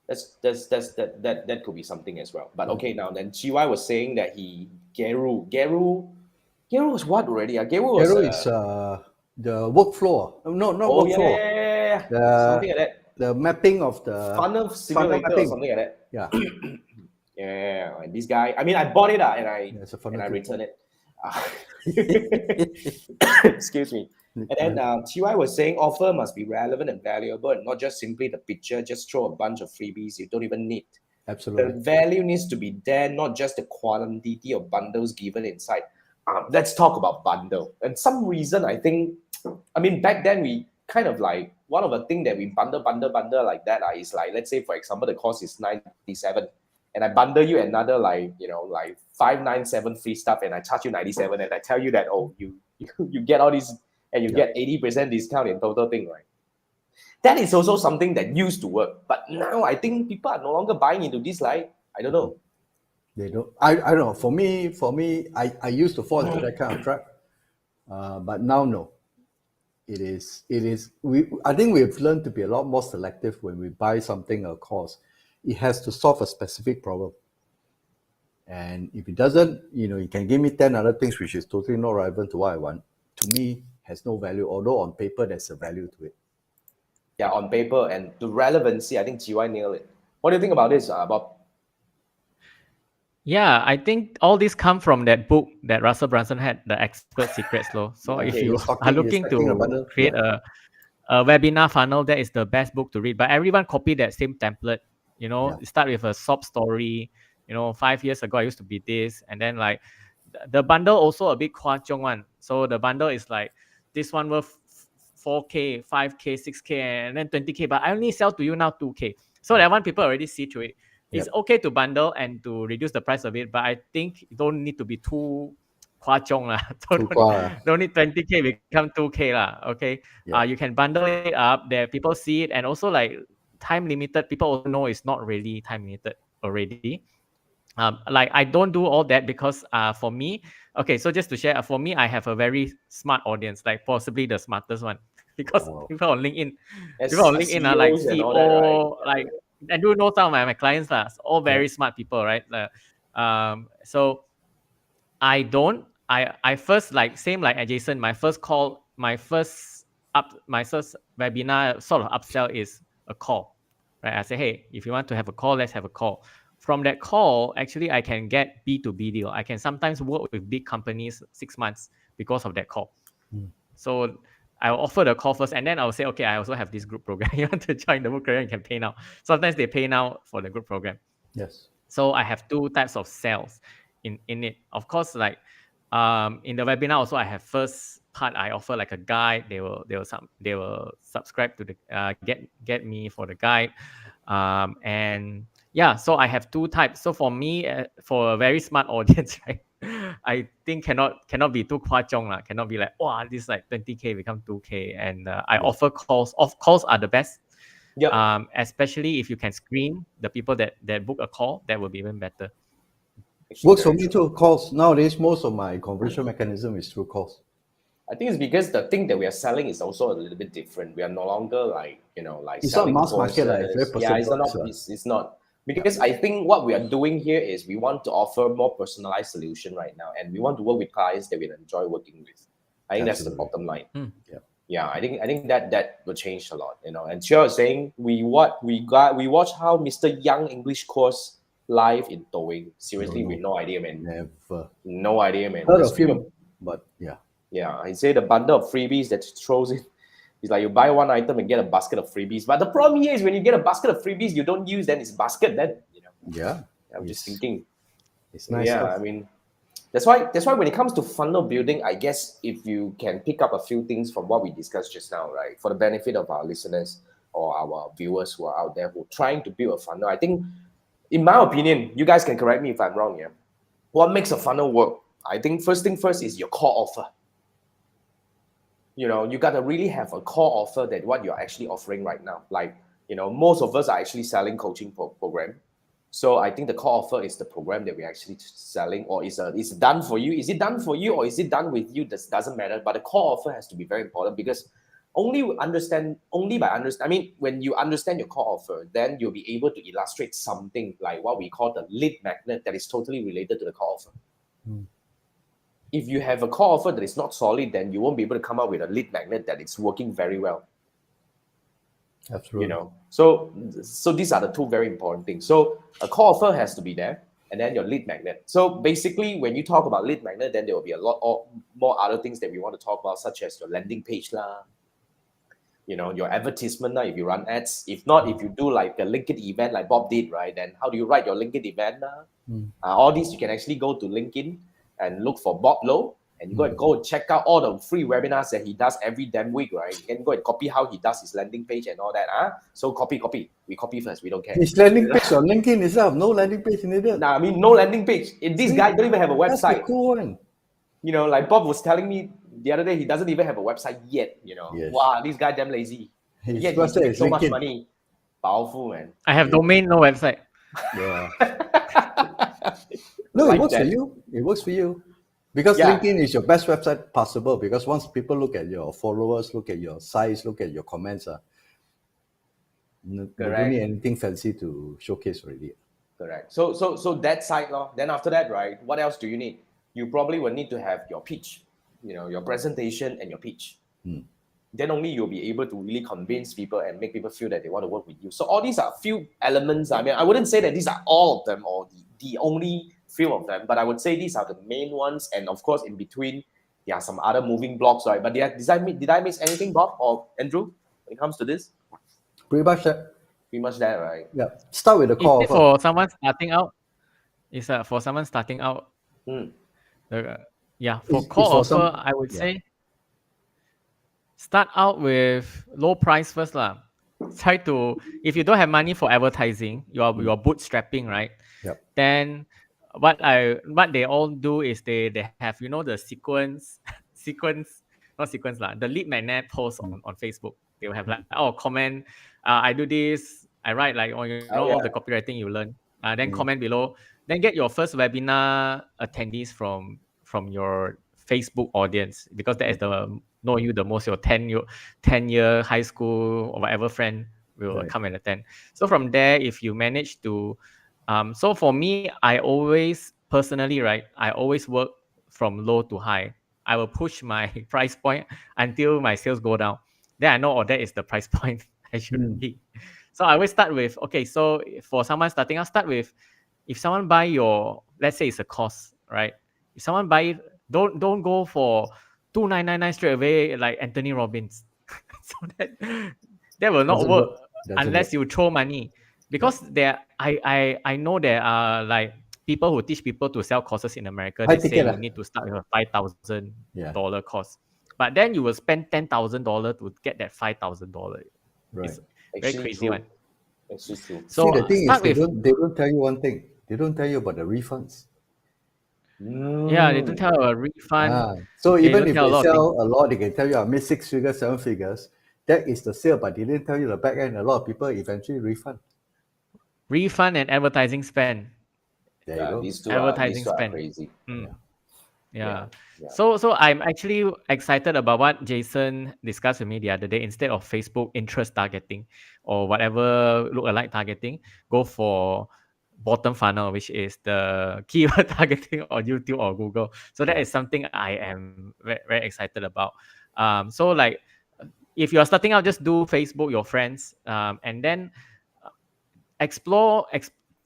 Speaker 1: That could be something as well. But okay, now then GY was saying that Geru was what already? Geru was
Speaker 2: Gero is the workflow. No, not workflow.
Speaker 1: something like that.
Speaker 2: The mapping of the
Speaker 1: Funnel simulator or
Speaker 2: mapping.
Speaker 1: something like that.
Speaker 2: Yeah.
Speaker 1: Yeah, and this guy. I mean, I bought it and
Speaker 2: it's a funnel
Speaker 1: I
Speaker 2: too.
Speaker 1: returned it. Excuse me. And then TY was saying offer must be relevant and valuable, and not just simply the picture. Just throw a bunch of freebies you don't even need.
Speaker 2: Absolutely.
Speaker 1: The value needs to be there, not just the quantity of bundles given inside. Let's talk about bundle. And some reason, I think, I mean, back then we kind of like, one of the things that we bundle like that is like, let's say, for example, the cost is 97 and I bundle you another like 597 free stuff and I charge you 97 and I tell you that, oh, you get all these and you get 80% discount in total thing, right? That is also something that used to work. But now I think people are no longer buying into this, like, I don't know.
Speaker 2: They don't. I don't know. For me, I used to fall into that kind of trap, but now no. It is. I think we've learned to be a lot more selective when we buy something or course. It has to solve a specific problem. And if it doesn't, you can give me 10 other things which is totally not relevant to what I want. To me, has no value. Although on paper there's a value to it.
Speaker 1: Yeah, on paper and the relevancy, I think GY nailed it. What do you think about this, Bob?
Speaker 3: Yeah, I think all this come from that book that Russell Brunson had, The Expert Secrets Law. So if you are looking to create a webinar funnel, that is the best book to read. But everyone copy that same template. Start with a sob story. 5 years ago I used to be this, and then like the bundle also a bit 夸张 one. So the bundle is like this one worth 4K, 5K, 6K, and then 20K. But I only sell to you now 2K. So that one people already see through it. It's okay to bundle and to reduce the price of it, but I think you don't need to be too 夸张 lah. Don't need 20K become 2K lah. Okay. You can bundle it up there. People see it, and also like time limited. People also know it's not really time limited already. Like I don't do all that because for me, okay, so just to share, for me, I have a very smart audience, like possibly the smartest one, because people on LinkedIn are like CEO, right? Like I do know some of my clients are all very smart people, right? So I first, like same like Jason, my first webinar sort of upsell is a call, right? I say, hey, if you want to have a call, let's have a call. From that call, actually, I can get B2B deal. I can sometimes work with big companies 6 months because of that call. So I'll offer the call first, and then I'll say, okay, I also have this group program. You want to join the group program, you can pay now. Sometimes they pay now for the group program.
Speaker 2: Yes.
Speaker 3: So I have two types of sales in it. Of course, like in the webinar also, I have first part, I offer like a guide. They will subscribe to the get me for the guide, and yeah. So I have two types. So for me, for a very smart audience, right, I think cannot be too 夸张 lah. Cannot be like, wow, this is like 20K become 2K, and I offer calls. Calls are the best. Especially if you can screen the people that book a call, that will be even better.
Speaker 2: Works for me too. Calls nowadays, most of my conversion mechanism is through calls.
Speaker 1: I think it's because the thing that we are selling is also a little bit different. We are no longer like
Speaker 2: it's
Speaker 1: selling
Speaker 2: not mass market,
Speaker 1: it's not. Because I think what we are doing here is we want to offer more personalized solution right now, and we want to work with clients that we enjoy working with. I think that's the bottom line. Yeah, I think that will change a lot, And Chia was saying we watch how Mr. Young English course live in Douyin. Seriously, with no idea, man.
Speaker 2: Never.
Speaker 1: No idea, man.
Speaker 2: Heard of him, but yeah.
Speaker 1: Yeah, I say the bundle of freebies that throws in. It's like you buy one item and get a basket of freebies. But the problem here is when you get a basket of freebies you don't use, then it's basket then.
Speaker 2: Yeah.
Speaker 1: I'm just thinking.
Speaker 2: It's nice.
Speaker 1: Yeah, I mean, that's why when it comes to funnel building, I guess if you can pick up a few things from what we discussed just now, right, for the benefit of our listeners or our viewers who are out there who are trying to build a funnel, I think, in my opinion, you guys can correct me if I'm wrong here. What makes a funnel work? I think first thing first is your core offer. You got to really have a core offer that what you're actually offering right now. Like, most of us are actually selling coaching program. So I think the core offer is the program that we're actually selling, or is done for you. Is it done for you or is it done with you? That doesn't matter. But the core offer has to be very important, because when you understand your core offer, then you'll be able to illustrate something like what we call the lead magnet that is totally related to the core offer. If you have a core offer that is not solid, then you won't be able to come up with a lead magnet that is working very well.
Speaker 2: Absolutely.
Speaker 1: So these are the two very important things. So a core offer has to be there, and then your lead magnet. So basically, when you talk about lead magnet, then there will be a lot more other things that we want to talk about, such as your landing page lah, your advertisement lah, if you run ads. If not, if you do like a LinkedIn event like Bob did, right, then how do you write your LinkedIn event lah? All these, you can actually go to LinkedIn and look for Bob Low, and you go and check out all the free webinars that he does every damn week, right? You can go and copy how he does his landing page and all that. So copy. We copy first. We don't care.
Speaker 2: His landing page on LinkedIn itself, no landing page needed.
Speaker 1: Nah, no landing page. This guy don't even have a website.
Speaker 2: That's the cool one.
Speaker 1: Like Bob was telling me the other day, he doesn't even have a website yet.
Speaker 2: Yes.
Speaker 1: Wow, this guy damn lazy.
Speaker 2: His
Speaker 1: Yet
Speaker 2: website
Speaker 1: he
Speaker 2: is
Speaker 1: so much
Speaker 2: LinkedIn.
Speaker 1: money. Powerful, man.
Speaker 3: I have domain, no website.
Speaker 2: Yeah. No,
Speaker 1: Like
Speaker 2: it works
Speaker 1: that.
Speaker 2: for you. It works for you. Because
Speaker 1: Yeah.
Speaker 2: LinkedIn is your best website possible, because once people look at your followers, look at your size, look at your comments, you don't need anything fancy to showcase already.
Speaker 1: Correct. So that side, then after that, right, what else do you need? You probably will need to have your pitch, your presentation and your pitch. Then only you'll be able to really convince people and make people feel that they want to work with you. So all these are few elements. I mean, I wouldn't say that these are all of them or the only few of them, but I would say these are the main ones. And of course, in between, there are some other moving blocks, right? But did I miss anything, Bob or Andrew, when it comes to this?
Speaker 2: Pretty much that.
Speaker 1: Pretty much that, right?
Speaker 2: Yeah. Start with the
Speaker 3: Is
Speaker 2: core
Speaker 3: it
Speaker 2: offer.
Speaker 3: for someone starting out? For someone starting out?
Speaker 1: Hmm.
Speaker 3: For
Speaker 2: It's
Speaker 3: core
Speaker 2: for
Speaker 3: offer,
Speaker 2: some-
Speaker 3: I would
Speaker 2: yeah.
Speaker 3: say start out with low price first lah. Try to, if you don't have money for advertising, you are bootstrapping, right?
Speaker 2: Yep.
Speaker 3: Then what they all do is they have the the lead magnet post on Facebook. They will have like comment, I do this, I write like all the copywriting you learn. Then comment below. Then get your first webinar attendees from your Facebook audience, because that is the know you the most, your 10-year high school or whatever friend will come and attend. So from there, if you manage to so for me, I always personally, right, I always work from low to high. I will push my price point until my sales go down. Then I know, that is the price point I should be. So I always start with, okay, so for someone starting, I'll start with, if someone buy your, let's say it's a course, right? If someone buy it, don't go for 2,999 straight away like Anthony Robbins. So that will not
Speaker 2: Doesn't
Speaker 3: work
Speaker 2: work. Doesn't
Speaker 3: unless
Speaker 2: work.
Speaker 3: you throw money. Because I know there are like people who teach people to sell courses in America.
Speaker 2: High
Speaker 3: They say
Speaker 2: ticket,
Speaker 3: you need to start with a $5,000
Speaker 2: Yeah.
Speaker 3: course, but then you will spend $10,000 to get that $5,000.
Speaker 2: Right.
Speaker 3: It's very
Speaker 1: Actually
Speaker 3: crazy
Speaker 1: true.
Speaker 3: one.
Speaker 1: Actually true.
Speaker 3: So
Speaker 2: See, the thing is,
Speaker 3: start
Speaker 2: they
Speaker 3: with
Speaker 2: don't tell you one thing. They don't tell you about the refunds.
Speaker 3: they don't tell a refund.
Speaker 2: So
Speaker 3: They
Speaker 2: even
Speaker 3: don't
Speaker 2: if
Speaker 3: tell a
Speaker 2: they
Speaker 3: lot of
Speaker 2: sell a lot, they can tell you I made 6 figures, 7 figures. That is the sale, but they didn't tell you the back end. A lot of people eventually refund.
Speaker 3: refund and advertising spend.
Speaker 2: There you go.
Speaker 1: These two
Speaker 3: Advertising
Speaker 1: are
Speaker 3: spend.
Speaker 1: crazy.
Speaker 3: Yeah.
Speaker 1: Yeah.
Speaker 3: So I'm actually excited about what Jason discussed with me the other day. Instead of Facebook interest targeting or whatever lookalike targeting, go for bottom funnel, which is the keyword targeting on YouTube or Google. So that is something I am very, very excited about. So like, if you are starting out, just do Facebook, your friends, and then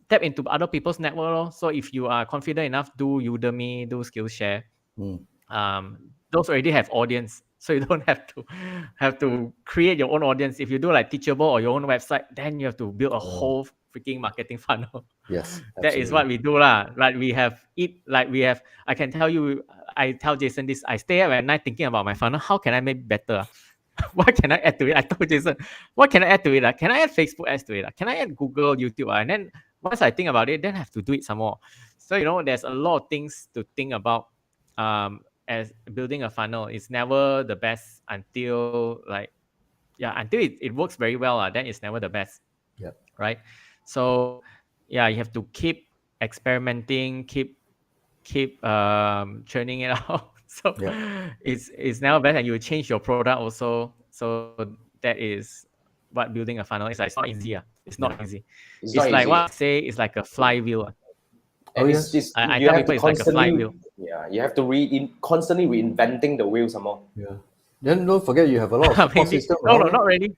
Speaker 3: tap into other people's network. So if you are confident enough, do Udemy, do Skillshare. Those already have audience, so you don't have to create your own audience. If you do like Teachable or your own website, then you have to build a whole freaking marketing funnel.
Speaker 2: Yes,
Speaker 3: That is what we do lah. Like I can tell you, I tell Jason this, I stay up at night thinking about my funnel. How can I make better? What can I add to it? I told Jason, what can I add to it? Can I add Facebook ads to it? Can I add Google, YouTube? And then once I think about it, then I have to do it some more. So, there's a lot of things to think about as building a funnel. It's never the best until until it works very well. Then it's never the best.
Speaker 2: Yep.
Speaker 3: Right? So yeah, you have to keep experimenting, keep churning it out. So
Speaker 2: Yeah.
Speaker 3: it's never bad, and you change your product also. So that is what building a funnel is like. It's not easy. It's not
Speaker 2: Yeah.
Speaker 3: easy.
Speaker 1: It's
Speaker 3: It's
Speaker 1: not
Speaker 3: like what I
Speaker 1: easy.
Speaker 3: say. It's like a flywheel.
Speaker 2: Oh
Speaker 1: And
Speaker 2: yes.
Speaker 3: I
Speaker 1: you
Speaker 3: tell
Speaker 1: have to
Speaker 3: people it's like a
Speaker 1: constantly,
Speaker 3: flywheel.
Speaker 1: yeah, you have to constantly reinventing the wheel some more.
Speaker 2: Yeah. Then don't forget you have a lot of support
Speaker 3: Maybe
Speaker 2: system
Speaker 3: no,
Speaker 2: around.
Speaker 3: no, not really.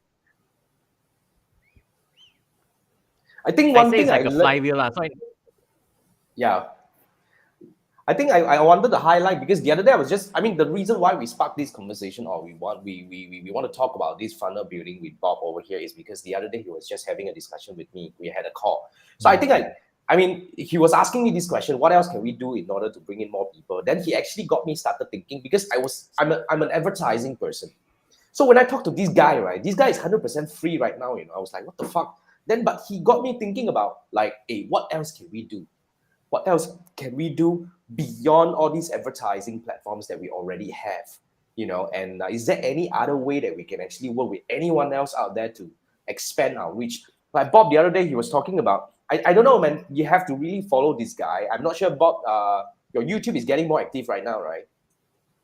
Speaker 1: I think
Speaker 3: I
Speaker 1: one
Speaker 3: say
Speaker 1: thing
Speaker 3: it's
Speaker 1: I
Speaker 3: like a
Speaker 1: learned,
Speaker 3: flywheel lah.
Speaker 1: yeah, I think I wanted to highlight because the other day I was just, I mean, the reason why we sparked this conversation or we want to talk about this funnel building with Bob over here is because the other day he was just having a discussion with me. We had a call. So I think I mean, he was asking me this question, what else can we do in order to bring in more people? Then he actually got me started thinking because I'm an advertising person. So when I talk to this guy, right, this guy is 100% free right now, I was like, what the fuck? Then, but he got me thinking about like, hey, what else can we do? What else can we do beyond all these advertising platforms that we already have? And is there any other way that we can actually work with anyone else out there to expand our reach? Like Bob the other day, he was talking about, I don't know, man, you have to really follow this guy. I'm not sure, Bob, your YouTube is getting more active right now, right?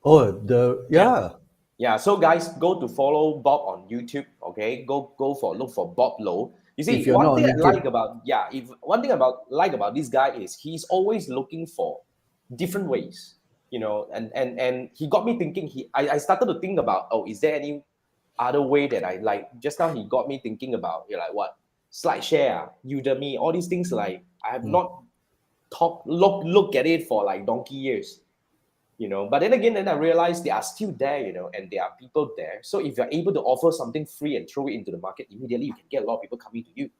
Speaker 2: Oh,
Speaker 3: Yeah.
Speaker 1: Yeah, so guys, go to follow Bob on YouTube. Okay, look for Bob Low. You
Speaker 2: if
Speaker 1: see,
Speaker 2: you're
Speaker 1: one
Speaker 2: not on
Speaker 1: thing I
Speaker 2: LinkedIn.
Speaker 1: like about if one thing about this guy is he's always looking for different ways, and he got me thinking. I started to think about, oh, is there any other way that I like? Just now he got me thinking about, like what SlideShare, Udemy, all these things. Like I have not look at it for like donkey years. But then again, then I realized they are still there, and there are people there. So if you're able to offer something free and throw it into the market immediately, you can get a lot of people coming to you.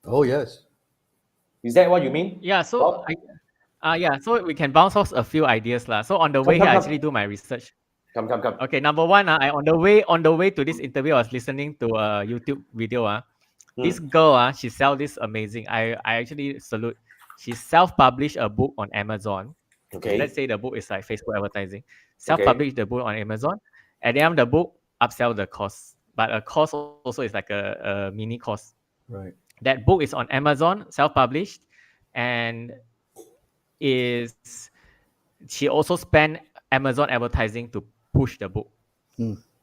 Speaker 2: Oh yes.
Speaker 1: Is that what you mean?
Speaker 3: Yeah. So
Speaker 1: Bob?
Speaker 3: so we can bounce off a few ideas lah. So on the
Speaker 1: Come,
Speaker 3: way here,
Speaker 1: come,
Speaker 3: I
Speaker 1: come.
Speaker 3: actually do my research.
Speaker 1: Come.
Speaker 3: Okay, number one, I on the way to this interview, I was listening to a YouTube video. This girl, she sell this amazing. I actually salute. She self-published a book on Amazon. Let's
Speaker 1: Okay.
Speaker 3: say the book is like Facebook advertising.
Speaker 1: Okay.
Speaker 3: Self-published the book on Amazon. At the end of the book, upsell the course. But a course also is like a mini course.
Speaker 2: Right.
Speaker 3: That book is on Amazon, self-published, and is she also spent Amazon advertising to push the book.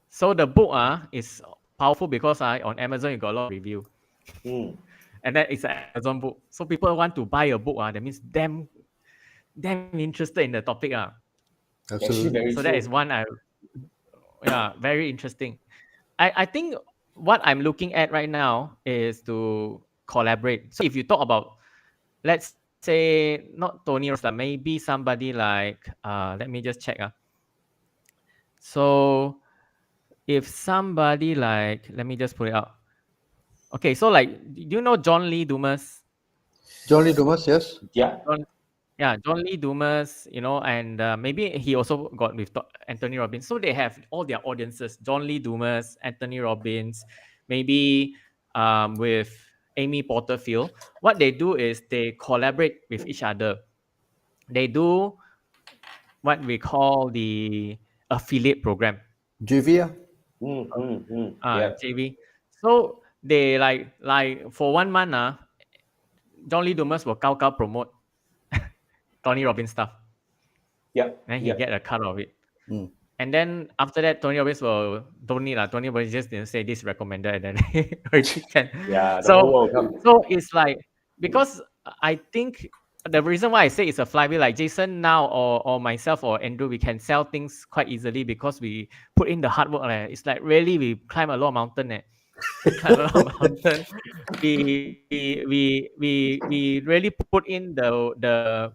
Speaker 3: So the book is powerful because on Amazon you got a lot of review. And that is an Amazon book. So people want to buy a book. That means damn interested in the topic.
Speaker 1: Actually,
Speaker 2: Absolutely.
Speaker 1: very
Speaker 3: So that
Speaker 1: true.
Speaker 3: is one very interesting. I think what I'm looking at right now is to collaborate. So if you talk about, let's say not Tony Robbins, maybe somebody like let me just check. So if somebody like, let me just put it out. Okay, so like, do you know John Lee Dumas?
Speaker 2: John Lee Dumas, yes.
Speaker 1: Yeah.
Speaker 3: John Lee Dumas, and maybe he also got with Anthony Robbins. So they have all their audiences: John Lee Dumas, Anthony Robbins, maybe with Amy Porterfield. What they do is they collaborate with each other. They do what we call the affiliate program,
Speaker 2: JV.
Speaker 1: Yeah.
Speaker 3: JV. So they like for 1 month, John Lee Dumas will promote Tony Robbins stuff.
Speaker 1: Yeah.
Speaker 3: Then he
Speaker 1: Yeah.
Speaker 3: get a cut of it. And then after that, Tony Robbins will don't need Tony Robbins just didn't say this recommended, and then already can.
Speaker 1: Yeah. The whole
Speaker 3: So
Speaker 1: world come.
Speaker 3: so it's like, because I think the reason why I say it's a flywheel, like Jason now or myself or Andrew, we can sell things quite easily because we put in the hard work. It's like really we climb a lot of mountain. We climb a lot of mountain. We really put in the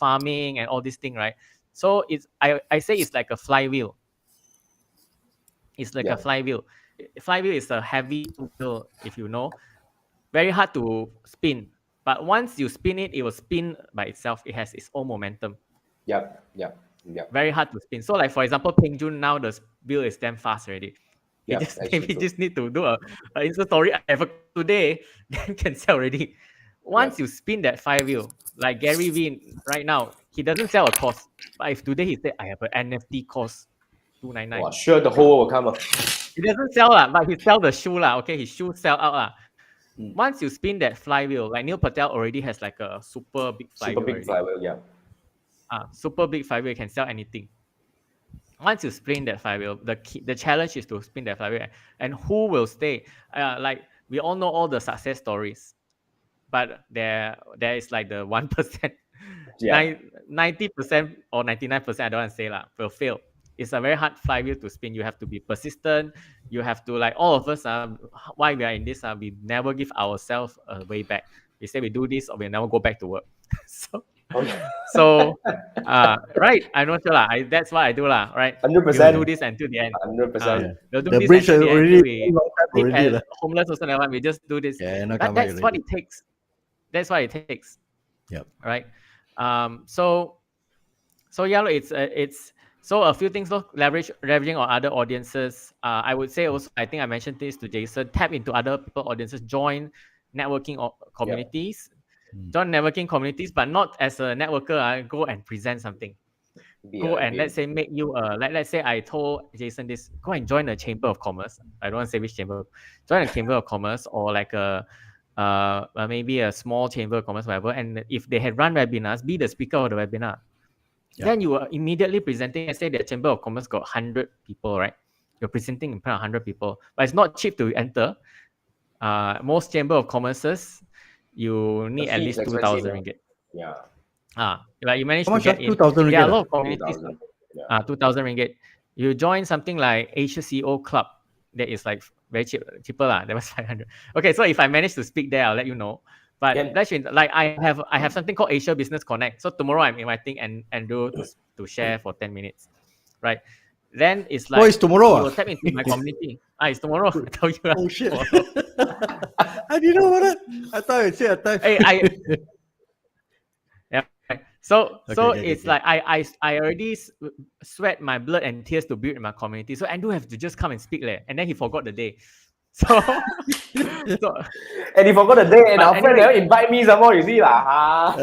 Speaker 3: farming and all this thing, right? So I say it's like a flywheel. It's like
Speaker 1: Yeah.
Speaker 3: a flywheel. Flywheel is a heavy wheel, if you know. Very hard to spin. But once you spin it, it will spin by itself. It has its own momentum.
Speaker 1: Yep. Yep. Yep.
Speaker 3: Very hard to spin. So like, for example, Peng Jun, now the wheel is damn fast already. He
Speaker 1: Yep.
Speaker 3: just
Speaker 1: Actually
Speaker 3: maybe
Speaker 1: true.
Speaker 3: just need to do a Insta story. I have a today, then can sell already. Once you spin that flywheel, like Gary Vee right now, he doesn't sell a course. But if today he said, I have an NFT course, $299.
Speaker 1: Wow, sure, the whole world will come.
Speaker 3: He doesn't sell but he sell the shoe Okay, his shoe sell out Once you spin that flywheel, like Neil Patel already has like a super big
Speaker 1: Super
Speaker 3: flywheel
Speaker 1: big
Speaker 3: already.
Speaker 1: flywheel, yeah.
Speaker 3: Super big flywheel, you can sell anything. Once you spin that flywheel, the challenge is to spin that flywheel, and who will stay? Like we all know all the success stories, but there is like the 1%,
Speaker 1: Yeah.
Speaker 3: 90% or 99%. I don't want to say will fail. It's a very hard flywheel to spin. You have to be persistent. You have to, like all of us. Why we are in this? We never give ourselves a way back. We say we do this or we never go back to work. so
Speaker 1: Okay.
Speaker 3: so right, I'm not sure that's what I do right.
Speaker 1: 100%.
Speaker 3: We'll do this until the end.
Speaker 1: 100%.
Speaker 3: We'll do
Speaker 2: The
Speaker 3: this
Speaker 2: bridge
Speaker 3: until the end
Speaker 2: already
Speaker 3: till we
Speaker 2: long time
Speaker 3: sleep
Speaker 2: already.
Speaker 3: as homeless also never mind. We just do this.
Speaker 2: Yeah, not
Speaker 3: But
Speaker 2: come back
Speaker 3: that's what
Speaker 2: already.
Speaker 3: it takes. That's what it takes.
Speaker 2: Yep.
Speaker 3: Right. So yeah, it's so a few things. Leveraging on other audiences. I would say also, I think I mentioned this to Jason. Tap into other people audiences. Join networking communities. Join networking communities, but not as a networker. Go and present something. Let's say make you let's say I told Jason this. Go and join a chamber of commerce. I don't want to say which chamber. Join a chamber of commerce or like a maybe a small chamber of commerce, whatever. And if they had run webinars, be the speaker of the webinar.
Speaker 2: Yeah.
Speaker 3: Then you are immediately presenting. Let's say the chamber of commerce got 100 people, right? You're presenting in front of 100 people, but it's not cheap to enter. Most chamber of commerces, you need at least 2,000 ringgit.
Speaker 1: Yeah.
Speaker 3: Like you managed
Speaker 2: How
Speaker 3: to
Speaker 2: much?
Speaker 3: get in.
Speaker 2: 2,000
Speaker 3: There are a
Speaker 2: ringgit.
Speaker 3: lot of communities. 2,000 ringgit. You join something like Asia CEO Club. That is like very cheaper lah. That was 500. Okay, so if I manage to speak there, I'll let you know. But like I have something called Asia Business Connect. So tomorrow I'm inviting Andrew to share for 10 minutes, right? Then it's like,
Speaker 2: it's tomorrow.
Speaker 3: You will tap into my community. It's tomorrow. I tell you.
Speaker 2: Oh shit! I didn't know about that. I thought you said a time.
Speaker 3: Hey, So it's like I already sweat my blood and tears to build in my community. So Andrew have to just come and speak and then he forgot the day. So
Speaker 1: and he forgot the day, and our friend never invite me some more. You see lah.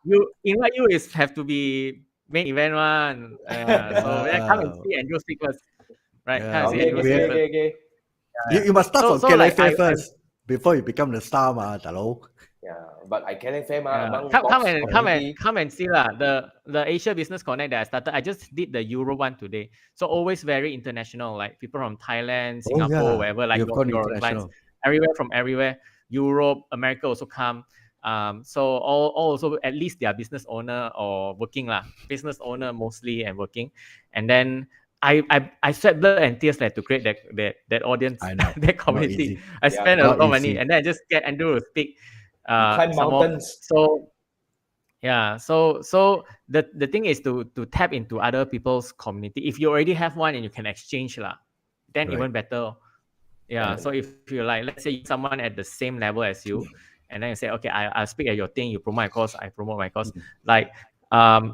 Speaker 3: You invite you is have to be main event one. So come and see Andrew speak first, right?
Speaker 1: Okay.
Speaker 2: You must start from KLFA first before you become the star, hello.
Speaker 1: Yeah, but I can't say
Speaker 3: come and see lah. The Asia Business Connect that I started, I just did the Euro one today. So always very international, like people from Thailand, Singapore, wherever, like your clients, from everywhere. Europe, America also come. So all also at least they are business owner or working lah. Business owner mostly and working, and then I sweat blood and tears to create that audience, that community. I spent a lot of money, and then I just get Andrew to speak.
Speaker 1: Climb mountains.
Speaker 3: So the thing is to tap into other people's community. If you already have one and you can exchange then even better. So if you like, let's say someone at the same level as you, and then you say, okay, I'll speak at your thing, you promote my course, I promote my course. Like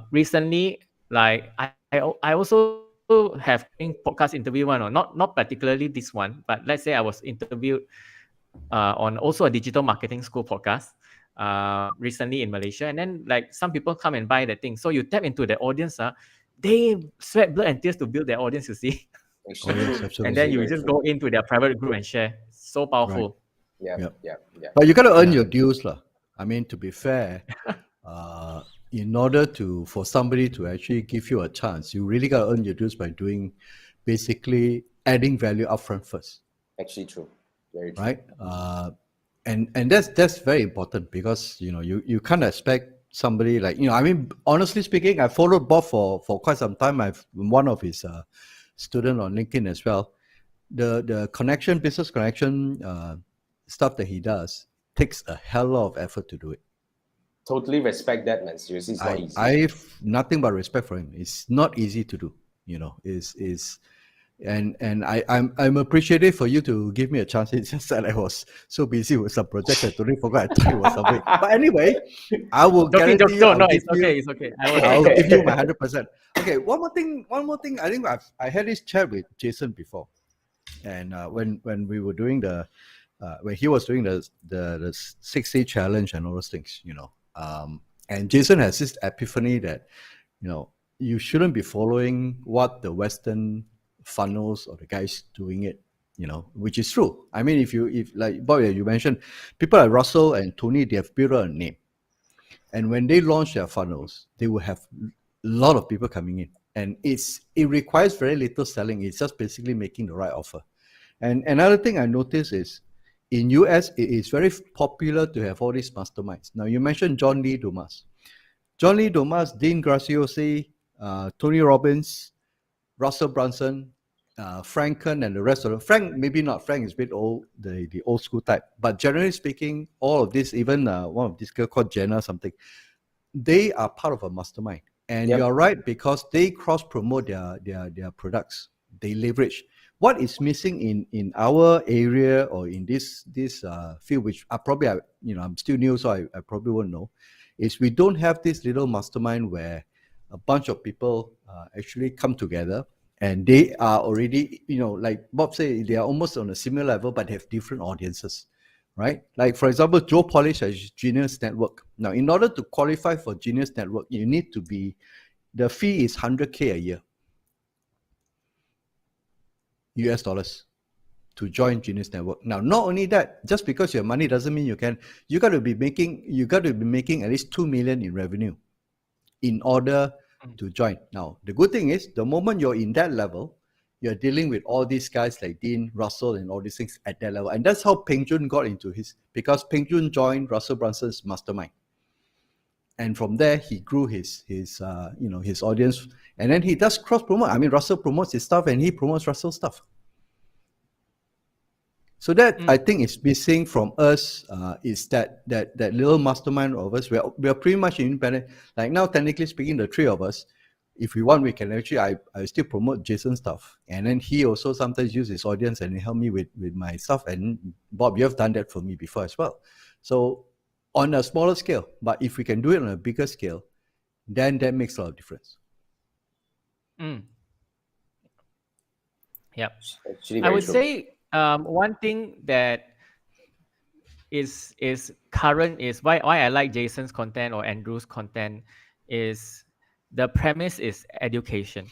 Speaker 3: recently, like I also have podcast interview one, or not particularly this one, but let's say I was interviewed on also a digital marketing school podcast recently in Malaysia, and then like some people come and buy that thing. So you tap into the audience, they sweat blood and tears to build their audience, you see. And then you just go into their private group and share. So powerful.
Speaker 1: Yeah.
Speaker 2: But you got to earn your dues, lah. I mean, to be fair, in order for somebody to actually give you a chance, you really got to earn your dues by doing basically adding value upfront first.
Speaker 1: Actually, true. Very true.
Speaker 2: Right. And that's very important, because you can't expect somebody like, I mean, honestly speaking, I followed Bob for quite some time. I've one of his student on LinkedIn as well. The business connection stuff that he does takes a hell of effort to do it.
Speaker 1: Totally respect that, man. Seriously, it's not easy.
Speaker 2: I've nothing but respect for him. It's not easy to do. And I'm appreciative for you to give me a chance. It's just that I was so busy with some projects I totally forgot I thought it was something. But anyway, I will guarantee you.
Speaker 3: No, it's okay.
Speaker 2: I'll give you my 100%. Okay, one more thing. I think I had this chat with Jason before, and when we were doing when he was doing the 6-day challenge and all those things, and Jason has this epiphany that you shouldn't be following what the Western funnels or the guys doing it. which is true. I mean, if like Bob, you mentioned, people like Russell and Tony, they have built a name. And when they launch their funnels, they will have a lot of people coming in. And it requires very little selling. It's just basically making the right offer. And another thing I noticed is in US, it is very popular to have all these masterminds. Now, you mentioned John Lee Dumas. John Lee Dumas, Dean Graziosi, Tony Robbins, Russell Brunson, Franken, and the rest of them. Frank, maybe not. Frank is a bit old, the old school type. But generally speaking, all of this, even one of this girl called Jenna something, they are part of a mastermind. And you're right, because they cross-promote their products. They leverage. What is missing in our area or in this field, which I'm still new, so I probably won't know, is we don't have this little mastermind where a bunch of people actually come together and they are already, like Bob said, they are almost on a similar level, but have different audiences, right? Like, for example, Joe Polish has Genius Network. Now, in order to qualify for Genius Network, you need to be, the fee is $100K a year, US dollars, to join Genius Network. Now, not only that, just because you have money doesn't mean you got to be making at least 2 million in revenue in order to join. Now, the good thing is, the moment you're in that level, you're dealing with all these guys like Dean, Russell, and all these things at that level. And that's how Peng Joon got into because Peng Joon joined Russell Brunson's mastermind. And from there, he grew his audience. And then he does cross-promote. I mean, Russell promotes his stuff and he promotes Russell's stuff. So that I think is missing from us, is that little mastermind of us. We are pretty much independent. Like now, technically speaking, the three of us, if we want, we can actually, I still promote Jason's stuff. And then he also sometimes uses his audience and help me with my stuff. And Bob, you have done that for me before as well. So on a smaller scale, but if we can do it on a bigger scale, then that makes a lot of difference.
Speaker 3: Yeah.
Speaker 1: Actually,
Speaker 3: I would
Speaker 1: true.
Speaker 3: say one thing that is current is why I like Jason's content or Andrew's content is the premise is education.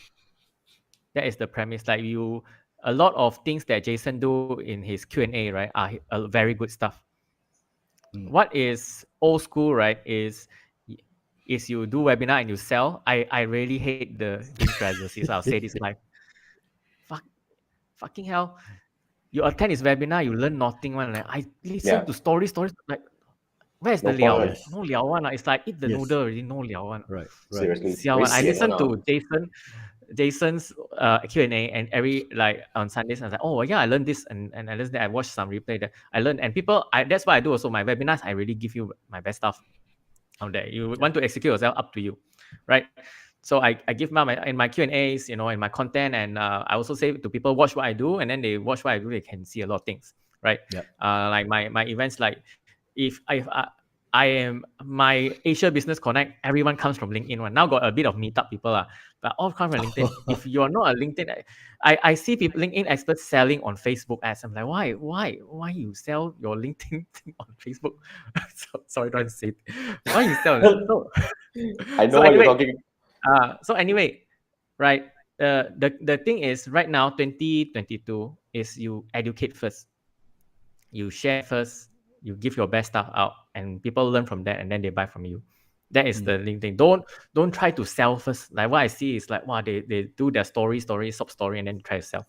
Speaker 3: That is the premise. Like a lot of things that Jason do in his Q&A, right, are very good stuff. What is old school, right, is you do webinar and you sell. I really hate the strategies. I'll say this live. Fucking hell. You attend his webinar, you learn nothing one. Like, I listen to stories like, where's the liao?
Speaker 1: Yes.
Speaker 3: No liao one. It's like eat the noodle already, no liao one.
Speaker 2: Right.
Speaker 1: Seriously.
Speaker 3: I listen to Jason's Q&A and every on Sundays I was like, oh yeah, I learned this and I learned that. I watched some replay that I learned, and that's what I do also. My webinars, I really give you my best stuff out there. You want to execute yourself, up to you, right? So I give in my Q&As, in my content, and I also say to people, watch what I do, and then they watch what I do, they can see a lot of things, right? Like my events, like if I am my Asia Business Connect, everyone comes from LinkedIn one. Now got a bit of meetup people, but all come from LinkedIn. If you're not a LinkedIn, I see people, LinkedIn experts selling on Facebook ads. I'm like, why you sell your LinkedIn thing on Facebook? Sorry, trying to say it. Why you sell it? So,
Speaker 1: I know what you're talking.
Speaker 3: So anyway, right? The thing is, right now, 2022 is you educate first, you share first, you give your best stuff out, and people learn from that, and then they buy from you. That is the link thing. Don't try to sell first. Like what I see is like, wow, they do their story, sub story, and then try to sell.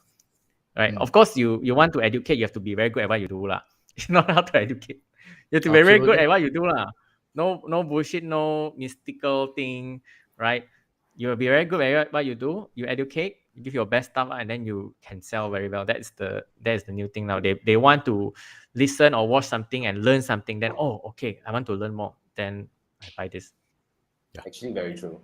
Speaker 3: Right? Of course, you want to educate, you have to be very good at what you do, lah. It's not how to educate. You have to be very good at what you do, lah. No bullshit, no mystical thing, right? You'll be very good at what you do. You educate, you give your best stuff, and then you can sell very well. That is the new thing now. They want to listen or watch something and learn something. Then, oh, okay, I want to learn more. Then I buy this.
Speaker 1: Actually, very true.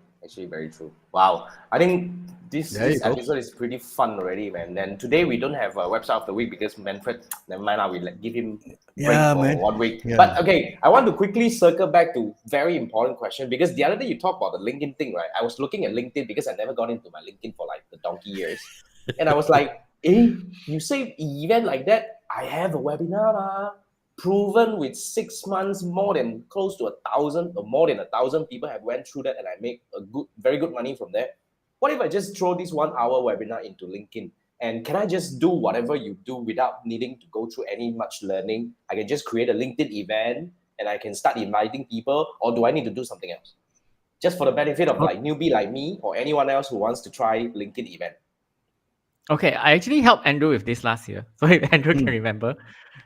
Speaker 1: Wow. I think this episode is pretty fun already, man. And today we don't have a website of the week because Manfred, never mind, we give him break for 1 week. Yeah. But okay, I want to quickly circle back to very important question, because the other day you talked about the LinkedIn thing, right? I was looking at LinkedIn because I never got into my LinkedIn for like the donkey years. And I was like, you say event like that, I have a webinar, proven with 6 months, more than close to 1,000 or more than 1,000 people have went through that, and I make very good money from there. What if I just throw this 1 hour webinar into LinkedIn And can I just do whatever you do without needing to go through any much learning? I can just create a LinkedIn event and I can start inviting people, or do I need to do something else? Just for the benefit of like newbie like me or anyone else who wants to try LinkedIn event.
Speaker 3: Okay, I actually helped Andrew with this last year. So if Andrew can remember.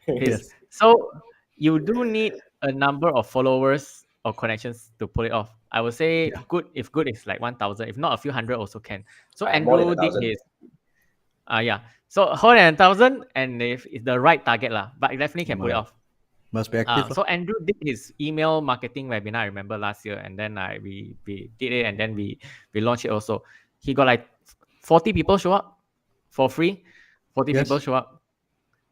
Speaker 2: Yes.
Speaker 3: So you do need a number of followers or connections to pull it off. I would say good if good is like 1,000. If not, a few hundred also can. So
Speaker 1: I have more than
Speaker 3: Andrew did
Speaker 1: 1,000.
Speaker 3: his So more than 1,000, and if it's the right target lah, but you definitely can pull it off.
Speaker 2: Must be active.
Speaker 3: So Andrew did his email marketing webinar, I remember last year, and then we did it, and then we launched it also. He got like 40 people show up for free. 40 people show up.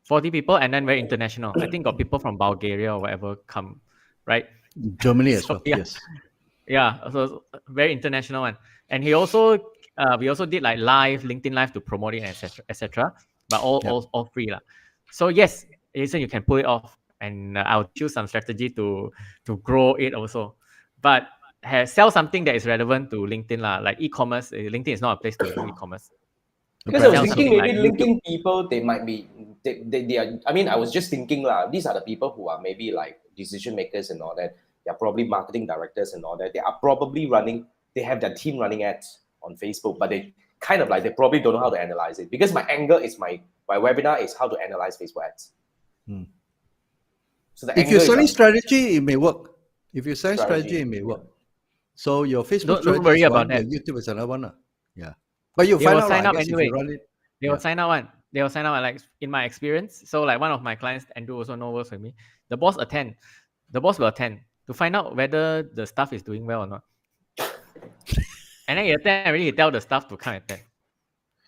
Speaker 3: 40 people, and then very international. I think got people from Bulgaria or whatever come, right?
Speaker 2: Germany as well. Yes.
Speaker 3: Yeah, so very international one. And he also we also did like live LinkedIn live to promote it, etc. But all free lah. So yes, Jason, you can pull it off, and I'll choose some strategy to grow it also. But sell something that is relevant to LinkedIn lah, like e-commerce. LinkedIn is not a place to do e-commerce.
Speaker 1: Because I was
Speaker 3: Sell
Speaker 1: thinking
Speaker 3: something
Speaker 1: maybe
Speaker 3: like
Speaker 1: LinkedIn people, they might be, they are, I mean, I was just thinking these are the people who are maybe like decision makers and all that. They're probably marketing directors and all that. They are probably they have their team running ads on Facebook, but they kind of like, they probably don't know how to analyze it. Because my angle is my webinar is how to analyze Facebook ads. So
Speaker 2: if you're selling strategy, it may work. If you're selling strategy, it may work. So your Facebook strategy
Speaker 3: don't worry
Speaker 2: is
Speaker 3: about
Speaker 2: one,
Speaker 3: that.
Speaker 2: your YouTube is another one. Yeah. But you
Speaker 3: They
Speaker 2: find
Speaker 3: will
Speaker 2: out,
Speaker 3: sign
Speaker 2: I
Speaker 3: up
Speaker 2: guess,
Speaker 3: anyway.
Speaker 2: if you run it.
Speaker 3: They will sign up one. They will sign up like in my experience. So like one of my clients, Andrew, also knows with me. The boss attend. The boss will attend to find out whether the staff is doing well or not. And then he attend already. He tell the staff to come attend.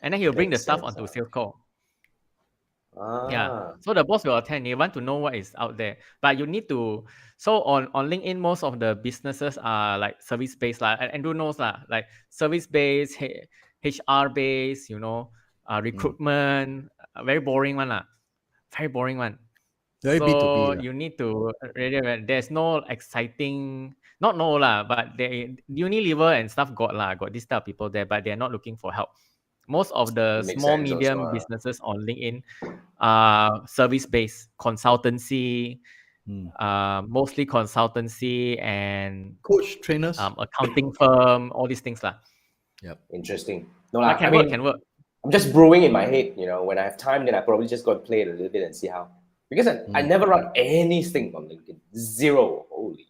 Speaker 3: And then he'll bring the staff onto sales call. Yeah. So the boss will attend. You want to know what is out there. But you need to. So on LinkedIn, most of the businesses are like service based. Andrew knows like service based, HR based, recruitment. Very boring one. Very boring one.
Speaker 2: Very
Speaker 3: So
Speaker 2: B2B.
Speaker 3: you need to really, there's no exciting, not no lah, but they Unilever and stuff got this type of people there, but they're not looking for help. Most of the small medium businesses on LinkedIn are service based, consultancy, mostly consultancy and
Speaker 2: coach trainers,
Speaker 3: accounting firm, all these things lah.
Speaker 2: Yep.
Speaker 1: Interesting. No,
Speaker 3: But can work.
Speaker 1: I'm just brewing in my head. When I have time, then I probably just go and play it a little bit and see how. Because I never run anything on LinkedIn. Zero. Holy.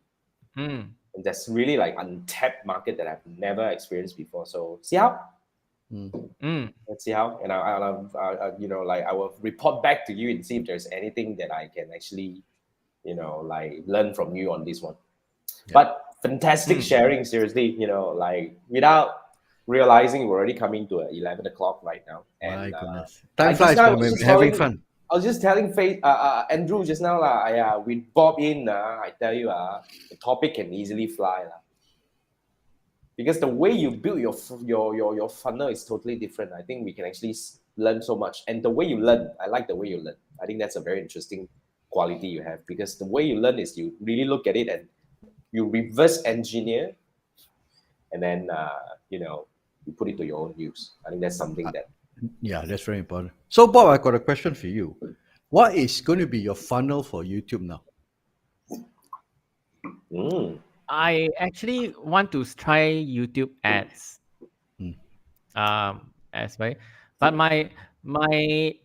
Speaker 1: And that's really like untapped market that I've never experienced before. So see how. Let's see how, and I will report back to you and see if there's anything that I can actually, like learn from you on this one. Yeah. But fantastic sharing, seriously. Like without realizing we're already coming to 11 o'clock right now. And,
Speaker 2: my goodness, time flies when we're having fun.
Speaker 1: I was just telling Andrew just now we bob in. I tell you, the topic can easily fly because the way you build your funnel is totally different. I think we can actually learn so much, and the way you learn, I like the way you learn. I think that's a very interesting quality you have, because the way you learn is you really look at it and you reverse engineer, and then you put it to your own use. I think that's something that.
Speaker 2: Yeah, that's very important. So Bob, I got a question for you. What is going to be your funnel for YouTube now?
Speaker 3: I actually want to try YouTube ads. As well. But my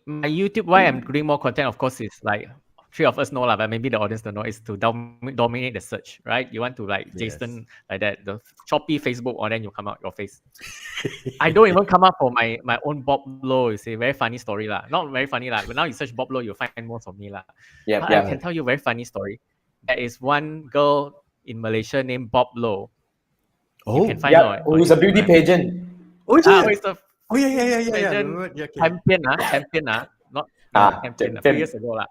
Speaker 3: YouTube, why I'm doing more content, of course, is like three of us know but maybe the audience don't know, is to dominate the search, right? You want to like Jason like that, the Shopee, Facebook, or then you come out your face. I don't even come up for my own Bob Low. You see, very funny story lah. Not very funny lah, but now you search Bob Low, you'll find most of me lah. I can tell you a very funny story. There is one girl in Malaysia named Bob Low. You can find her
Speaker 1: who's a beauty pageant.
Speaker 3: Champion not champion. A few years ago lah.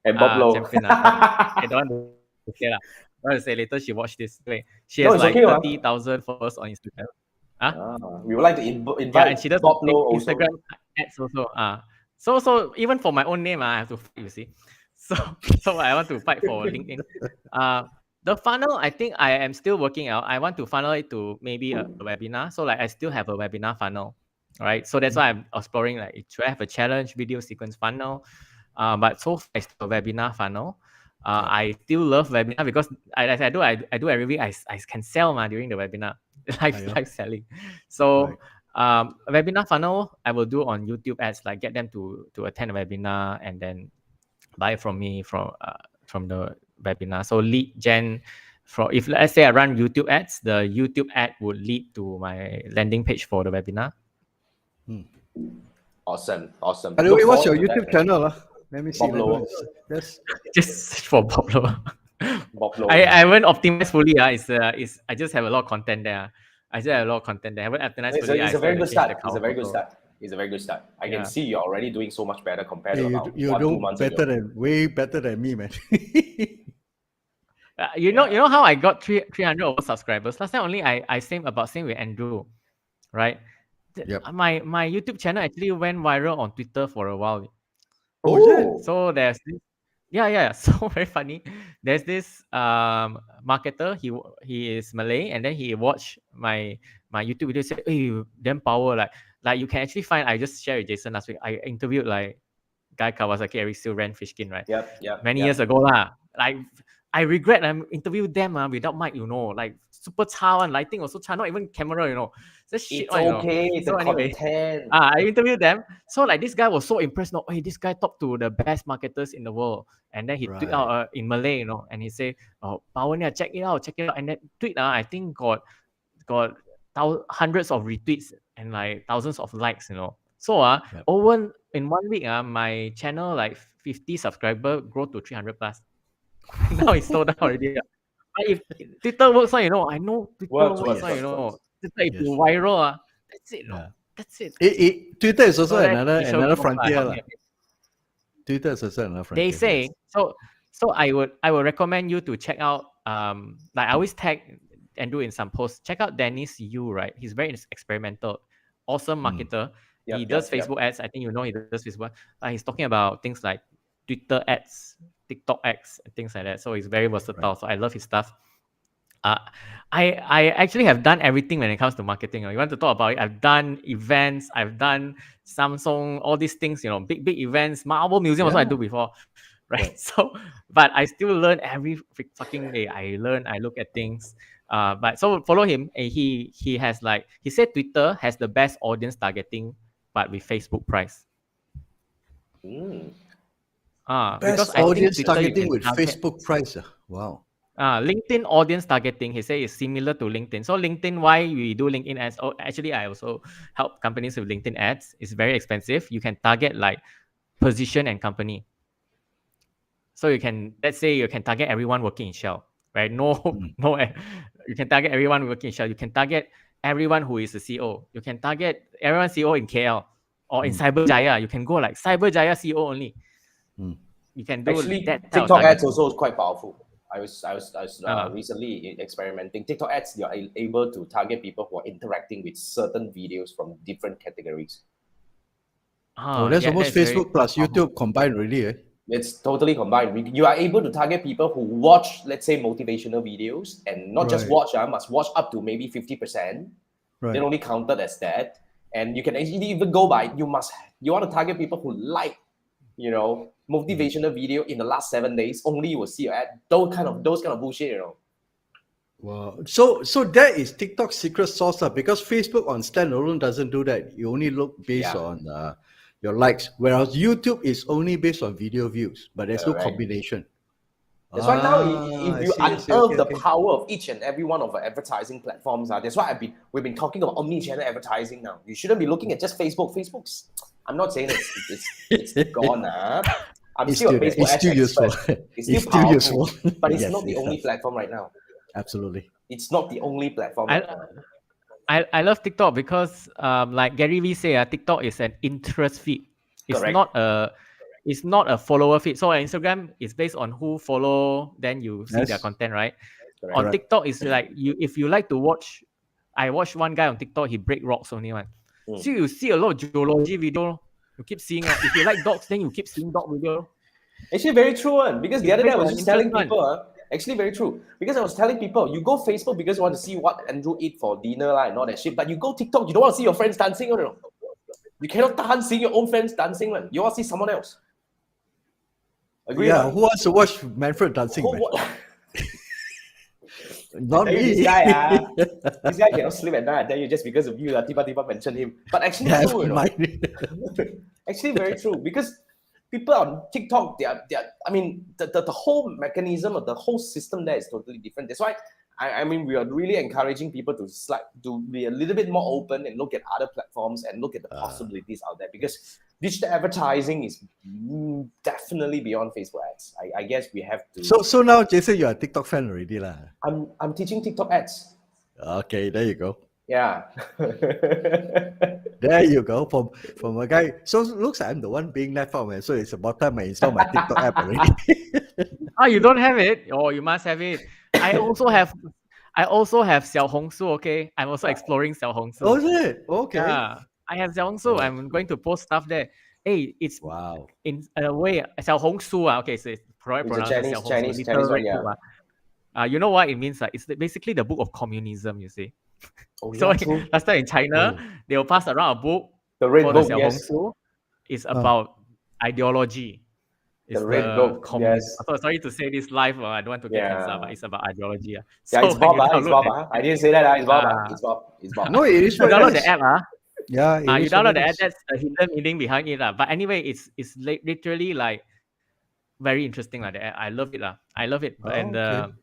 Speaker 1: And Bob Low.
Speaker 3: Champion I don't want to say lah. I want to say later she watched this. She has 30,000 followers on Instagram.
Speaker 1: We would like to invite
Speaker 3: and she does
Speaker 1: Bob Low
Speaker 3: Instagram ads also. So even for my own name, I have to fight, you see. So I want to fight for LinkedIn. The funnel, I think I am still working out. I want to funnel it to maybe a webinar. So like I still have a webinar funnel. right? So that's why I'm exploring like, should I have a challenge video sequence funnel? But so far it's a webinar funnel. I still love webinar because as I do every week. I can sell during the webinar, live selling. So a webinar funnel I will do on YouTube ads, like get them to attend a webinar and then buy from me from the webinar. So lead gen, for if let's say I run YouTube ads, the YouTube ad would lead to my landing page for the webinar.
Speaker 1: Awesome.
Speaker 2: By the way, what's your YouTube channel? Let me see.
Speaker 1: Bob Lower.
Speaker 2: Yes.
Speaker 3: Just search for Bob Lower.
Speaker 1: Bob Lower.
Speaker 3: I haven't optimized fully. It's I just have a lot of content there. I haven't optimized fully.
Speaker 1: It's a very good start. It's a very good start. I can see you're already doing so much better compared to about
Speaker 2: you're
Speaker 1: 2 months ago.
Speaker 2: Way better than me, man.
Speaker 3: You know how I got 300 over subscribers? Last time only I same with Andrew, right? My YouTube channel actually went viral on Twitter for a while.
Speaker 1: Oh,
Speaker 3: so there's this, yeah. So very funny. There's this marketer. He is Malay, and then he watched my YouTube video. Said, "Hey, damn power! Like you can actually find." I just shared with Jason last week. I interviewed like Guy Kawasaki, Eric still ran Fishkin, right?
Speaker 1: Yep.
Speaker 3: Many years ago lah. Like I regret I interviewed them without mic, like super cha one, lighting also cha, not even camera, It's shit,
Speaker 1: it's okay. It's
Speaker 3: so anyway,
Speaker 1: content.
Speaker 3: I interviewed them. So like this guy was so impressed. Hey, this guy talked to the best marketers in the world, and then he tweet out in Malay, and he say, "Oh, power niya, check it out." And that tweet, I think got hundreds of retweets and like thousands of likes, So over in 1 week, my channel like 50 subscriber grow to 300 plus. Now it's slowed down already. But if Twitter works, I know Twitter works, Twitter if you viral, that's it, That's it.
Speaker 2: Twitter is also another frontier. Twitter is also another frontier.
Speaker 3: They say so. So I would recommend you to check out. Like I always tag Andrew in some posts. Check out Dennis Yu, right? He's very experimental, awesome marketer. He does Facebook ads. I think he does Facebook. He's talking about things like Twitter ads, TikTok ads, and things like that. So he's very versatile. So I love his stuff. I actually have done everything when it comes to marketing. You want to talk about it? I've done events. I've done Samsung, all these things. Big events. Marvel Museum also I do before, right? So, but I still learn every fucking day. I learn. I look at things. But so follow him. He has he said Twitter has the best audience targeting, but with Facebook price.
Speaker 2: Best audience targeting with Facebook price. Wow.
Speaker 3: LinkedIn audience targeting, he said, is similar to LinkedIn. So LinkedIn, why we do LinkedIn ads? Oh, actually, I also help companies with LinkedIn ads. It's very expensive. You can target like position and company. So let's say you can target everyone working in Shell, right? No, you can target everyone working in Shell. You can target everyone who is a CEO. You can target everyone CEO in KL or in Cyberjaya. You can go like Cyberjaya CEO only. You can do
Speaker 1: actually
Speaker 3: that.
Speaker 1: TikTok ads also is quite powerful. I was recently experimenting TikTok ads. You're able to target people who are interacting with certain videos from different categories.
Speaker 2: That's almost Facebook plus YouTube combined, really.
Speaker 1: It's totally combined. You are able to target people who watch, let's say, motivational videos, and not just watch. Must watch up to maybe 50%. They're only counted as that, and you can actually even go by. You want to target people who like, motivational video in the last 7 days. Only you will see your ad. Those kind of bullshit.
Speaker 2: Wow. So that is TikTok's secret sauce, because Facebook on standalone doesn't do that. You only look based on your likes, whereas YouTube is only based on video views, but there's no combination.
Speaker 1: That's why now, if you unearth the power of each and every one of our advertising platforms, that's why we've been talking about omni-channel advertising now. You shouldn't be looking at just Facebook. Facebook's, I'm not saying it's gone. I'm still a Facebook
Speaker 2: it's still useful.
Speaker 1: It's still useful, but it's not the only platform right now.
Speaker 2: Absolutely.
Speaker 1: It's not the only platform.
Speaker 3: I love TikTok because like Gary Vee say, TikTok is an interest feed. It's not a follower feed. So on Instagram, it's based on who follow, then you see their content, right? Correct. On TikTok, it's like if you like to watch. I watched one guy on TikTok. He break rocks only one. So you see a lot of geology video. You keep seeing. If you like dogs, then you keep seeing dog video.
Speaker 1: Actually, very true one. Because the other day I was just telling people. Actually, very true. Because I was telling people, you go Facebook because you want to see what Andrew eat for dinner and all that shit. But you go TikTok, you don't want to see your friends dancing, You cannot tahan seeing your own friends dancing, man. You want to see someone else. Agree?
Speaker 2: Yeah,
Speaker 1: or
Speaker 2: who wants to watch Manfred dancing, man?
Speaker 1: not?
Speaker 2: Not
Speaker 1: I tell you,
Speaker 2: me.
Speaker 1: this guy cannot sleep at night. I tell you, just because of you, Tiba mentioned him. But actually,
Speaker 2: Yeah,
Speaker 1: true, you know. Actually, very true, because people on TikTok, they are. I mean, the whole mechanism of the whole system there is totally different. That's why I mean, we are really encouraging people to be a little bit more open and look at other platforms and look at the possibilities out there, because digital advertising is definitely beyond Facebook ads. I guess we have to.
Speaker 2: So now, Jason, you're a TikTok fan already, lah.
Speaker 1: I'm teaching TikTok ads.
Speaker 2: Okay, there you go.
Speaker 1: Yeah.
Speaker 2: There you go. From a guy. So looks like I'm the one being left out, man. So it's about time I install my TikTok app already.
Speaker 3: Oh, you don't have it? Oh, you must have it. I also have Xiao Hongsu, okay? I'm also exploring Xiao Hongsu.
Speaker 2: Oh, is it? Okay.
Speaker 3: Yeah. I have Xiao Hongsu.
Speaker 2: Oh.
Speaker 3: I'm going to post stuff there. Hey, it's
Speaker 2: Wow.
Speaker 3: in a way Xiao Hongsu. Okay, so it's probably
Speaker 1: It's a
Speaker 3: pronounced as Xiao Hongsu.
Speaker 1: Chinese one, yeah.
Speaker 3: You know what it means? It's basically the book of communism, you see.
Speaker 1: Oh,
Speaker 3: So
Speaker 1: yeah, true.
Speaker 3: last time in China, they will pass around a book.
Speaker 1: The red
Speaker 3: for
Speaker 1: book,
Speaker 3: the Xiao
Speaker 1: yes.
Speaker 3: Hongsu. It's about ideology. It's
Speaker 1: The red book,
Speaker 3: communism.
Speaker 1: yes.
Speaker 3: So sorry to say this live. I don't want to get
Speaker 1: Yeah.
Speaker 3: cancer, but it's about ideology.
Speaker 1: Yeah,
Speaker 3: So
Speaker 1: it's Bob.
Speaker 3: when you
Speaker 1: It's Bob. I didn't say that. It's Bob. It's Bob. It's Bob.
Speaker 2: No, it is
Speaker 3: you
Speaker 2: what it
Speaker 3: download
Speaker 2: is.
Speaker 3: the app.
Speaker 2: Yeah, it
Speaker 3: You
Speaker 2: is what
Speaker 3: download
Speaker 2: it
Speaker 3: the app.
Speaker 2: is.
Speaker 3: That's the hidden meaning behind it. But anyway, it's literally like very interesting. Like the app. I love it. I love it.
Speaker 2: Oh,
Speaker 3: And
Speaker 2: okay.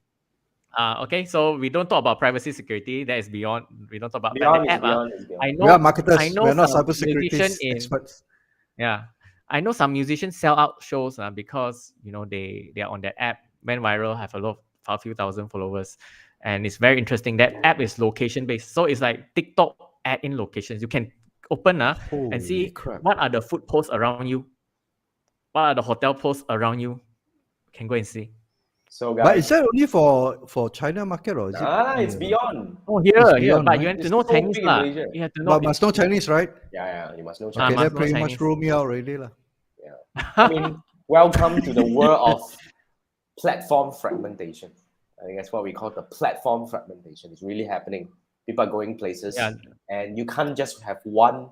Speaker 3: okay, so we don't talk about privacy security. That is beyond. We don't talk about
Speaker 1: Beyond
Speaker 3: the
Speaker 1: is
Speaker 3: app.
Speaker 1: beyond is beyond.
Speaker 3: I
Speaker 2: We are
Speaker 3: know.
Speaker 2: marketers.
Speaker 3: I know
Speaker 2: We're not
Speaker 3: some
Speaker 2: cybersecurity
Speaker 3: musician in.
Speaker 2: experts.
Speaker 3: Yeah, I know some musicians sell out shows because they are on that app. Went viral, have a few thousand followers, and it's very interesting. That app is location based, so it's like TikTok ad in locations. You can open and
Speaker 2: Holy
Speaker 3: see
Speaker 2: crap.
Speaker 3: what are the food posts around you, what are the hotel posts around you. You can go and see.
Speaker 1: So,
Speaker 2: But
Speaker 1: guys,
Speaker 2: is that only for China market or is it?
Speaker 1: it's beyond.
Speaker 3: Oh, here,
Speaker 2: beyond,
Speaker 3: but
Speaker 2: right?
Speaker 3: you have to
Speaker 1: It's
Speaker 3: know
Speaker 1: so
Speaker 3: Chinese
Speaker 1: big in
Speaker 3: lah.
Speaker 1: Malaysia.
Speaker 3: You have to know.
Speaker 2: But must know Chinese, right?
Speaker 1: Yeah, you must know
Speaker 2: Okay,
Speaker 1: Chinese.
Speaker 3: must
Speaker 2: that
Speaker 3: know
Speaker 2: pretty
Speaker 3: Chinese.
Speaker 2: much rule me out already, lah.
Speaker 1: I mean, welcome to the world of platform fragmentation. I think that's what we call the platform fragmentation. It's really happening. People are going places,
Speaker 3: Yeah.
Speaker 1: and you can't just have one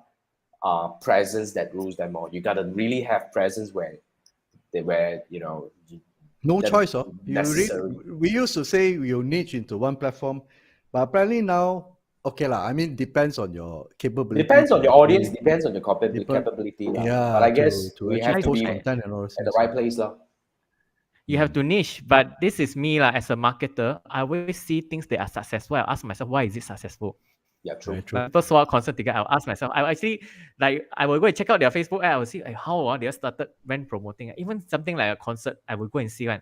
Speaker 1: presence that rules them all. You gotta really have presence where
Speaker 2: No
Speaker 1: That
Speaker 2: choice,
Speaker 1: necessary.
Speaker 2: we used to say we'll niche into one platform, but apparently now, okay lah. I mean, depends on your capability.
Speaker 1: depends on
Speaker 2: to
Speaker 1: your audience,
Speaker 2: actually-
Speaker 1: depends on your capability. lah.
Speaker 2: Yeah,
Speaker 1: But I guess
Speaker 2: to
Speaker 1: we
Speaker 2: actually
Speaker 1: have to
Speaker 2: post
Speaker 1: be
Speaker 2: content and all those
Speaker 1: at the
Speaker 2: things.
Speaker 1: right place. lah.
Speaker 3: You have to niche, but this is me as a marketer. I always see things that are successful. I ask myself, why is it successful?
Speaker 1: Yeah, true.
Speaker 2: Very true.
Speaker 3: When people saw concert ticket, I'll ask myself. I actually I will go and check out their Facebook ad. I will see how they started when promoting. Even something like a concert, I will go and see one.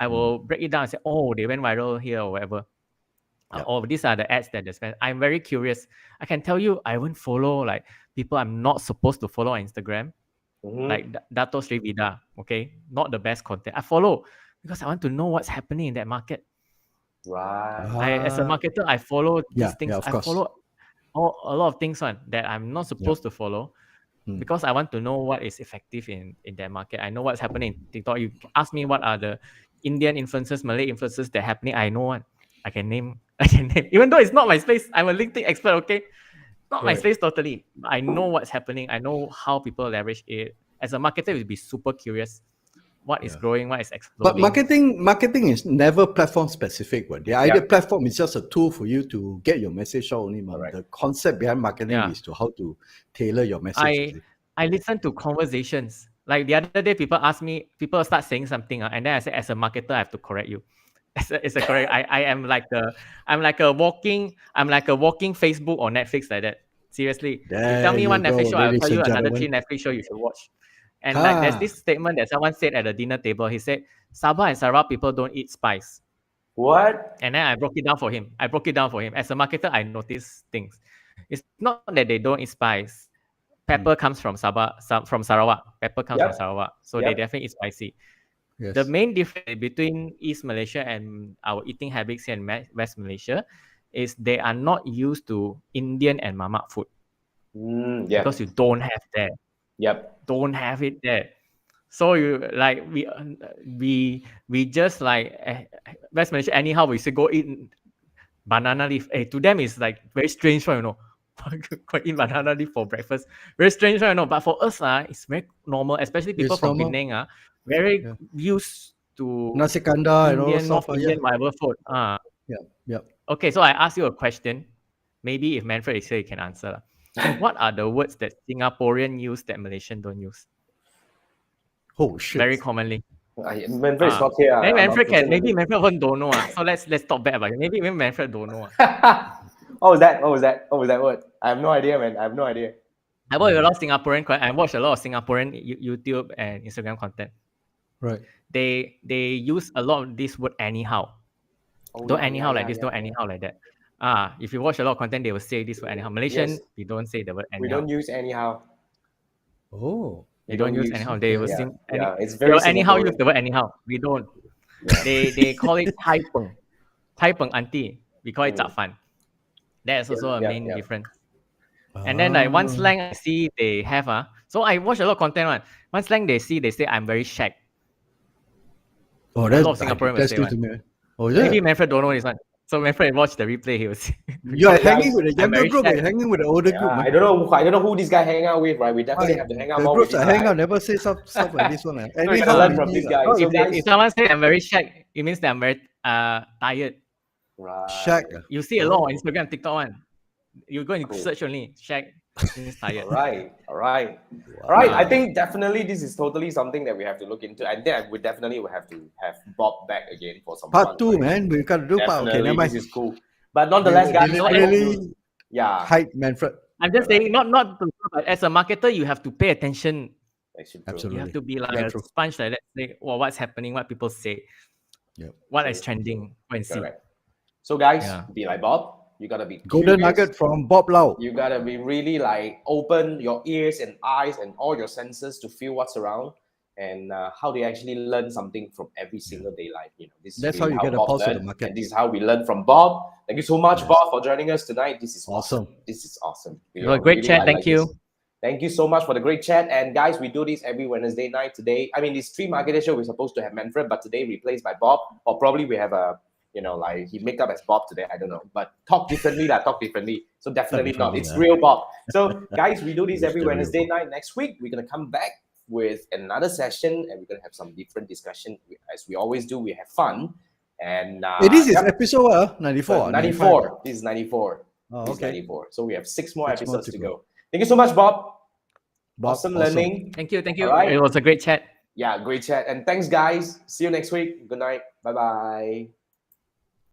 Speaker 3: I will break it down and say, oh, they went viral here or whatever.
Speaker 2: Yeah.
Speaker 3: Oh, these are the ads that they spend. I'm very curious. I can tell you, I won't follow like people I'm not supposed to follow on Instagram.
Speaker 1: Mhm.
Speaker 3: Like Dato Sri Vida, okay? Not the best content. I follow because I want to know what's happening in that market.
Speaker 1: Right.
Speaker 3: As a marketer, I follow these
Speaker 2: Yeah,
Speaker 3: things.
Speaker 2: yeah, of
Speaker 3: I
Speaker 2: course.
Speaker 3: follow a lot of things that I'm not supposed to follow
Speaker 2: Hmm.
Speaker 3: because I want to know what is effective in that market. I know what's happening in TikTok. You ask me what are the Indian influencers, Malay influencers that are happening. I know one. I can name. Even though it's not my space, I'm a LinkedIn expert, okay? Not my
Speaker 2: Right.
Speaker 3: space totally. I know what's happening. I know how people leverage it. As a marketer, you'll be super curious. What is
Speaker 2: Yeah.
Speaker 3: growing? What is
Speaker 2: But
Speaker 3: exploding?
Speaker 2: marketing is never platform specific. But the idea
Speaker 1: Yeah.
Speaker 2: platform is just a tool for you to get your message out only.
Speaker 1: Correct.
Speaker 2: The concept behind marketing
Speaker 3: Yeah.
Speaker 2: is to how to tailor your message.
Speaker 3: I listen to conversations. Like the other day, people start saying something, and then I say, as a marketer, I have to correct you. It's a correct. I am like a walking Facebook or Netflix like that. Seriously, you tell me
Speaker 2: There
Speaker 3: one
Speaker 2: you
Speaker 3: Netflix
Speaker 2: go,
Speaker 3: show, I'll
Speaker 2: ladies
Speaker 3: tell you
Speaker 2: and
Speaker 3: another
Speaker 2: gentlemen.
Speaker 3: 3 Netflix show you should watch. And like there's this statement that someone said at the dinner table. He said, Sabah and Sarawak people don't eat spice.
Speaker 1: What?
Speaker 3: And then I broke it down for him. As a marketer, I notice things. It's not that they don't eat spice. Pepper comes from from Sarawak. Pepper comes from
Speaker 1: Yep.
Speaker 3: Sarawak. So
Speaker 1: Yep.
Speaker 3: they definitely eat spicy.
Speaker 2: Yes.
Speaker 3: The main difference between East Malaysia and our eating habits here in West Malaysia is they are not used to Indian and mamak food
Speaker 1: Yeah.
Speaker 3: because you don't have that.
Speaker 1: Yep.
Speaker 3: Don't have it there. So you like we just like West Malaysia anyhow we say go eat banana leaf. To them it's like very strange one, go eat banana leaf for breakfast. Very strange, right? No, but for us, it's very normal, especially people
Speaker 2: It's
Speaker 3: from
Speaker 2: normal.
Speaker 3: Penang, very
Speaker 2: Yeah.
Speaker 3: used to
Speaker 2: Nasi kanda and all
Speaker 3: Indian,
Speaker 2: stuff.
Speaker 3: North Indian, whatever food.
Speaker 2: Yeah.
Speaker 3: Okay, so I ask you a question. Maybe if Manfred is here, you can answer. What are the words that Singaporean use that Malaysian don't use?
Speaker 2: Oh shit.
Speaker 3: Very commonly.
Speaker 1: Manfred is not here.
Speaker 3: Maybe Manfred can. Maybe
Speaker 1: unfortunately.
Speaker 3: Manfred even don't know. So let's talk bad about it. Maybe Manfred don't know.
Speaker 1: What was that? What was that? What was that word? I have no idea, man. I have no idea.
Speaker 3: I watch a lot of Singaporean. I watch a lot of Singaporean YouTube and Instagram content.
Speaker 2: Right.
Speaker 3: They use a lot of this word anyhow. Don't anyhow like this. Don't anyhow like that. If you watch a lot of content, they will say this word anyhow. Malaysian,
Speaker 1: Yes.
Speaker 3: we don't say the word anyhow.
Speaker 1: We don't use anyhow.
Speaker 2: Oh.
Speaker 3: We don't use anyhow. They will sing.
Speaker 1: It's
Speaker 3: They
Speaker 1: very
Speaker 3: will anyhow use
Speaker 1: Singaporean.
Speaker 3: the word anyhow. We don't. They call it Thai peng. Thai peng auntie. We call it zap fan. That's also a main difference. And then like one slang I see they have so I watch a lot of content one. One slang they say I'm very shag.
Speaker 2: Oh,
Speaker 3: A
Speaker 2: that's
Speaker 3: lot of Singaporeans will
Speaker 2: that's
Speaker 3: say
Speaker 2: new
Speaker 3: one.
Speaker 2: to me. Oh, yeah.
Speaker 3: Maybe Manfred don't know this one. So Manfred watch the replay, he will see.
Speaker 2: You are
Speaker 1: Yeah,
Speaker 2: hanging with the
Speaker 3: I'm
Speaker 2: younger
Speaker 3: very
Speaker 2: group,
Speaker 3: shag.
Speaker 2: you're hanging with the older group.
Speaker 1: I don't know who this guy hang out with, right? We definitely have to hang out
Speaker 2: The
Speaker 1: more
Speaker 2: groups
Speaker 1: with
Speaker 2: I
Speaker 1: this
Speaker 2: hang
Speaker 1: guy.
Speaker 2: out never say stuff like this one.
Speaker 1: So we
Speaker 2: Anyhow,
Speaker 1: gotta learn
Speaker 2: we
Speaker 1: from
Speaker 2: need,
Speaker 1: this guy.
Speaker 3: So
Speaker 1: So
Speaker 3: if someone say I'm very shag, it means that I'm very tired.
Speaker 1: right.
Speaker 2: Shag.
Speaker 3: You see a lot on Instagram, TikTok one. You go and
Speaker 1: Cool.
Speaker 3: search only. Shag means tired.
Speaker 1: All right.
Speaker 2: Wow.
Speaker 1: All right. I think definitely this is totally something that we have to look into. And then we definitely will have to have Bob back again for some
Speaker 2: Part
Speaker 1: fun.
Speaker 2: 2, man. We got to do part. Okay,
Speaker 1: Definitely,
Speaker 2: never mind.
Speaker 1: this is cool. But nonetheless, guys, I hope
Speaker 2: Really
Speaker 1: you- yeah,
Speaker 2: hype Manfred.
Speaker 3: I'm just saying, not to, but as a marketer, you have to pay attention.
Speaker 1: actually true.
Speaker 2: Absolutely.
Speaker 3: You have to be like
Speaker 2: Yeah,
Speaker 3: a
Speaker 2: true.
Speaker 3: sponge like that. Say, well, what's happening, what people say,
Speaker 2: Yep.
Speaker 3: what is trending. Go and see.
Speaker 1: Correct. So guys,
Speaker 3: Yeah.
Speaker 1: be like Bob. You gotta be
Speaker 2: Golden
Speaker 1: curious.
Speaker 2: nugget from Bob Lau.
Speaker 1: You gotta be really like open your ears and eyes and all your senses to feel what's around and how they actually learn something from every single day life. This is
Speaker 2: That's
Speaker 1: really
Speaker 2: how you get a
Speaker 1: Bob
Speaker 2: pulse of the
Speaker 1: learned,
Speaker 2: market.
Speaker 1: and this is how we learn from Bob. Thank you so much, Bob, for joining us tonight. This is awesome. This is awesome.
Speaker 3: It was a great chat. Thank you.
Speaker 1: This. Thank you so much for the great chat. And guys, we do this every Wednesday night today. I mean, this 3 Marketeers show, we're supposed to have Manfred, but today replaced by Bob, or probably we have a like he make up as Bob today. I don't know, but talk differently. So definitely not. It's real Bob. So guys, we do this every Wednesday night. Next week, we're going to come back with another session and we're going to have some different discussion. As we always do, we have fun. And
Speaker 2: this is episode 94.
Speaker 1: 94. This is 94.
Speaker 2: Oh,
Speaker 1: This is
Speaker 2: okay.
Speaker 1: 94. So we have 6 more
Speaker 2: 6 more
Speaker 1: episodes
Speaker 2: to
Speaker 1: to
Speaker 2: go.
Speaker 1: go. Thank you so much, Bob.
Speaker 2: Bob,
Speaker 1: Awesome learning.
Speaker 3: Thank you.
Speaker 1: All right.
Speaker 3: It was a great chat.
Speaker 1: Yeah, great chat. And thanks, guys. See you next week. Good night. Bye-bye.